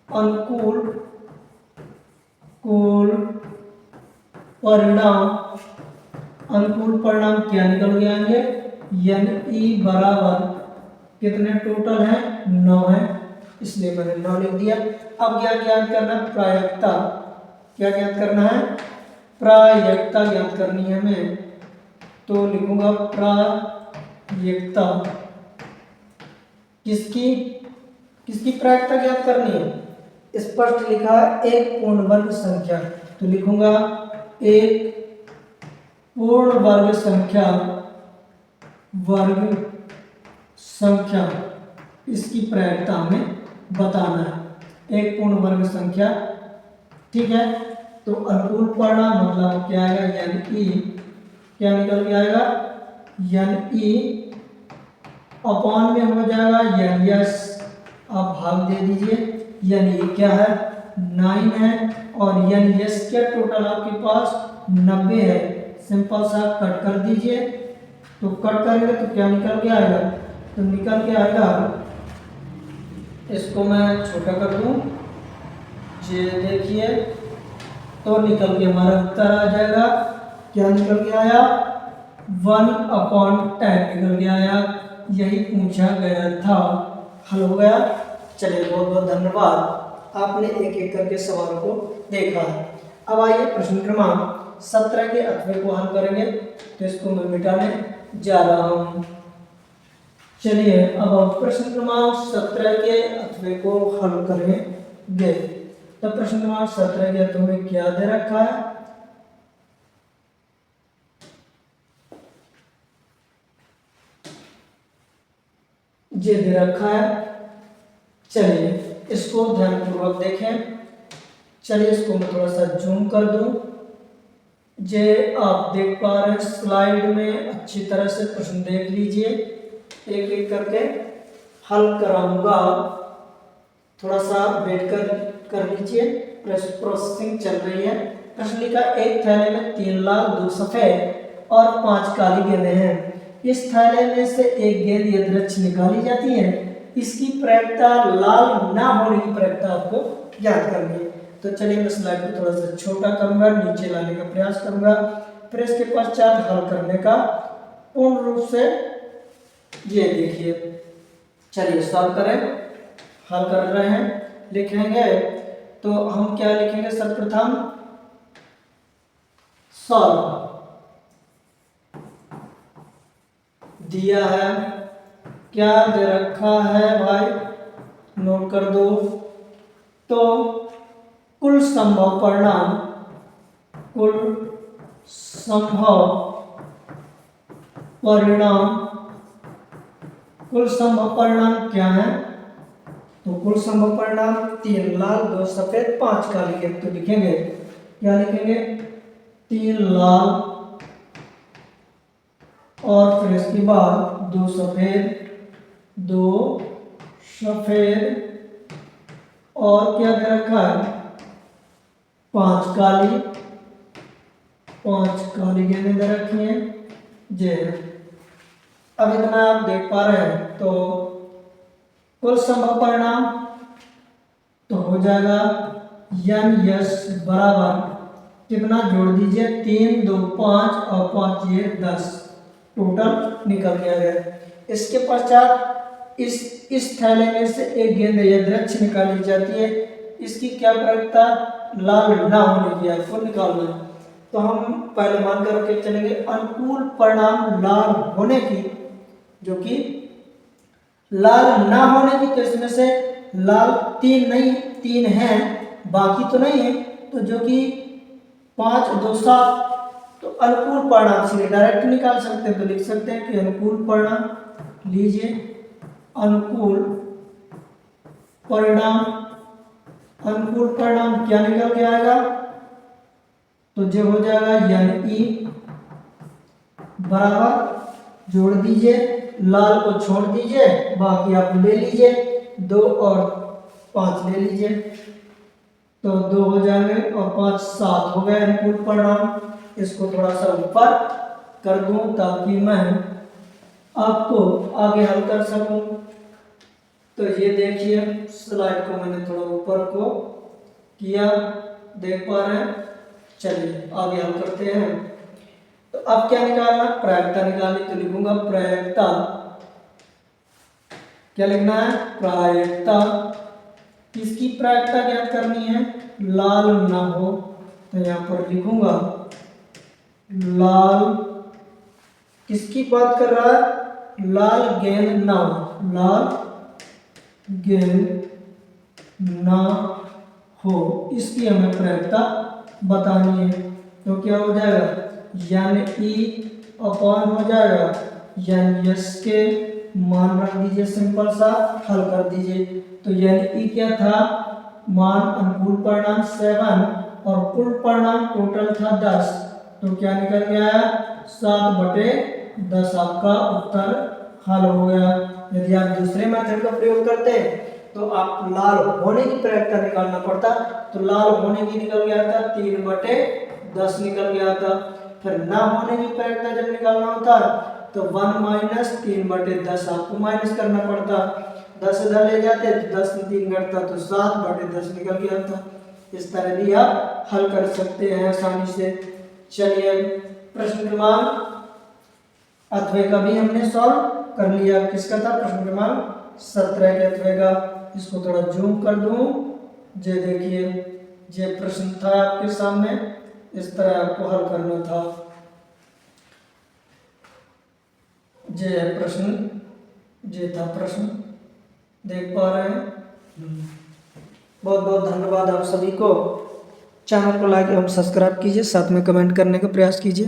अनुकूल कुल परिणाम, अनुकूल परिणाम क्या निकल के आएंगे, एन ई बराबर कितने टोटल है, 9 है, इसलिए मैंने 9 लिख दिया। अब क्या ज्ञात करना है, प्रायिकता। क्या ज्ञात करना है, प्रायिकता ज्ञात करनी है हमें। तो लिखूंगा प्रायिकता, किसकी किसकी प्रायिकता ज्ञात करनी है, स्पष्ट लिखा है एक पूर्ण वर्ग संख्या। तो लिखूंगा एक पूर्ण वर्ग संख्या, वर्ग संख्या, इसकी प्रायिकता हमें बताना है, एक पूर्ण वर्ग संख्या। ठीक है, तो अनुकूल परिणाम मतलब क्या आएगा, यानी ई, क्या निकल के आएगा, यानी ई अपॉन में हो जाएगा यानी यस, आप भाग दे दीजिए, यानी क्या है 9 है, और यानी यस क्या टोटल आपके पास 90 है। सिंपल सा कट कर दीजिए, तो कट करेंगे तो क्या निकल के आएगा, तो निकल के आएगा, इसको मैं छोटा कर दूं, ये देखिए, तो निकल के हमारा उत्तर आ जाएगा, क्या निकल के आया, 1/10 निकल के आया, यही पूछा गया था। हल हो गया। चलिए बहुत बहुत धन्यवाद, आपने एक एक करके सवालों को देखा है। अब आइए प्रश्न क्रमांक 17 के अथवे को हल करेंगे। तो इसको मैं मिटाने जा रहा हूँ। चलिए अब प्रश्न क्रमांक 17 के अथवे को हल करेंगे। तो प्रश्न क्रमांक 17 के अथवे में क्या दे रखा है, ये दे रखा है। चलिए इसको ध्यानपूर्वक देखें। चलिए इसको मैं थोड़ा सा जूम कर दूं। जे आप देख पा रहे हैं स्लाइड में, अच्छी तरह से प्रश्न देख लीजिए, एक एक करके हल कराऊंगा। थोड़ा सा वेट कर लीजिए, प्रोसेसिंग चल रही है। प्रश्न लिखा, एक थैले में 3 लाल 2 सफेद और 5 काली गेंदें हैं। इस थैले में से एक गेंद यदृच्छ निकाली जाती है, इसकी प्रायिकता लाल ना होने की प्रायिकता आपको ज्ञात करनी है। तो चलिए मैं स्लाइड को थोड़ा सा छोटा करूंगा, नीचे लाने का प्रयास करूंगा, फिर इसके पश्चात हल करने का पूर्ण रूप से। ये देखिए, चलिए सॉल्व करें, हल कर रहे हैं, लिखेंगे। तो हम क्या लिखेंगे, सर्वप्रथम सॉल्व दिया है, क्या दे रखा है भाई, नोट कर दो। तो कुल संभव परिणाम, कुल संभव परिणाम, कुल संभव परिणाम क्या है, तो कुल संभव परिणाम 3 लाल 2 सफेद 5 काली गेंद। तो लिखेंगे, क्या लिखेंगे, 3 लाल और फिर इसके बाद 2 सफेद, 2 सफेद और क्या दे रखा है, 5 काली, 5 काली गेंदें दे रखी हैं। जे अब इतना आप देख पा रहे हैं। तो कुल संभव परिणाम तो हो जाएगा एन यस बराबर कितना, जोड़ दीजिए 3 2 5 और 5 ये 10, टोटल निकल के आ गया। इसके पश्चात इस थैले में से एक गेंद यदृच्छ निकाली जाती है, इसकी क्या प्रायिकता, लाल ना होने की, आपको निकालना है। तो हम पहले मान कर के चलेंगे अनुकूल परिणाम लाल होने की, जो कि लाल ना होने की, तो इसमें से लाल 3 नहीं, 3 हैं, बाकी तो नहीं है, तो जो कि 5 2 7, तो अनुकूल परिणाम से डायरेक्ट निकाल सकते हैं। तो लिख सकते हैं कि अनुकूल परिणाम, लीजिए अनुकूल परिणाम, अनुकूल परिणाम क्या निकल के आएगा, तो जो हो जाएगा यानी ई बराबर जोड़ दीजिए, लाल को छोड़ दीजिए, बाकी आप ले लीजिए, 2 और 5 ले लीजिए, तो 2 हो जाएंगे और 5 7 हो गए अनुकूल परिणाम। इसको थोड़ा सा ऊपर कर दूं ताकि मैं आपको आगे हल कर सकूं। तो ये देखिए स्लाइड को मैंने थोड़ा ऊपर को किया, देख पा रहे हैं। चलिए आगे हल करते हैं। तो अब क्या निकालना, प्रायिकता निकालनी, तो लिखूंगा प्रायिकता। क्या लिखना है, प्रायिकता। किसकी प्रायिकता ज्ञात करनी है, लाल ना हो, तो यहां पर लिखूंगा लाल, किसकी बात कर रहा है, लाल गेंद ना हो, लाल गेंद ना हो, इसकी हमें प्रायिकता बतानी है। तो क्या हो जाएगा, यानी ई अपॉन हो जाएगा, यानी यस के मान रख दीजिए, सिंपल सा हल कर दीजिए। तो यानी ई क्या था, मान अनुकूल परिणाम 7 और कुल परिणाम टोटल था 10, तो क्या निकल गया, 7/10 आपका उत्तर हल हो गया। यदि आप दूसरे मेथड का प्रयोग करते तो आप लाल होने की प्रायिकता निकालना पड़ता, तो लाल होने की निकल गया था 3/10 निकल गया था। फिर ना होने की प्रायिकता जब निकालना होता तो 1 - 3/10 आपको माइनस करना पड़ता, 10 इधर ले जाते तो 10 में 3 घटता तो 7/10 निकल गया था। इस तरह भी आप हल कर सकते हैं आसानी से। चलिए प्रश्न क्रमांक अथवे का भी हमने सॉल्व कर लिया। किसका था, प्रश्न क्रमांक 17 के अथवे का। इसको थोड़ा जूम कर दूं, ये देखिए ये प्रश्न था आपके सामने, इस तरह आपको हल करना था। ये है प्रश्न, ये था प्रश्न, देख पा रहे हैं। बहुत बहुत धन्यवाद आप सभी को। चैनल को लाइक एवं सब्सक्राइब कीजिए, साथ में कमेंट करने का प्रयास कीजिए।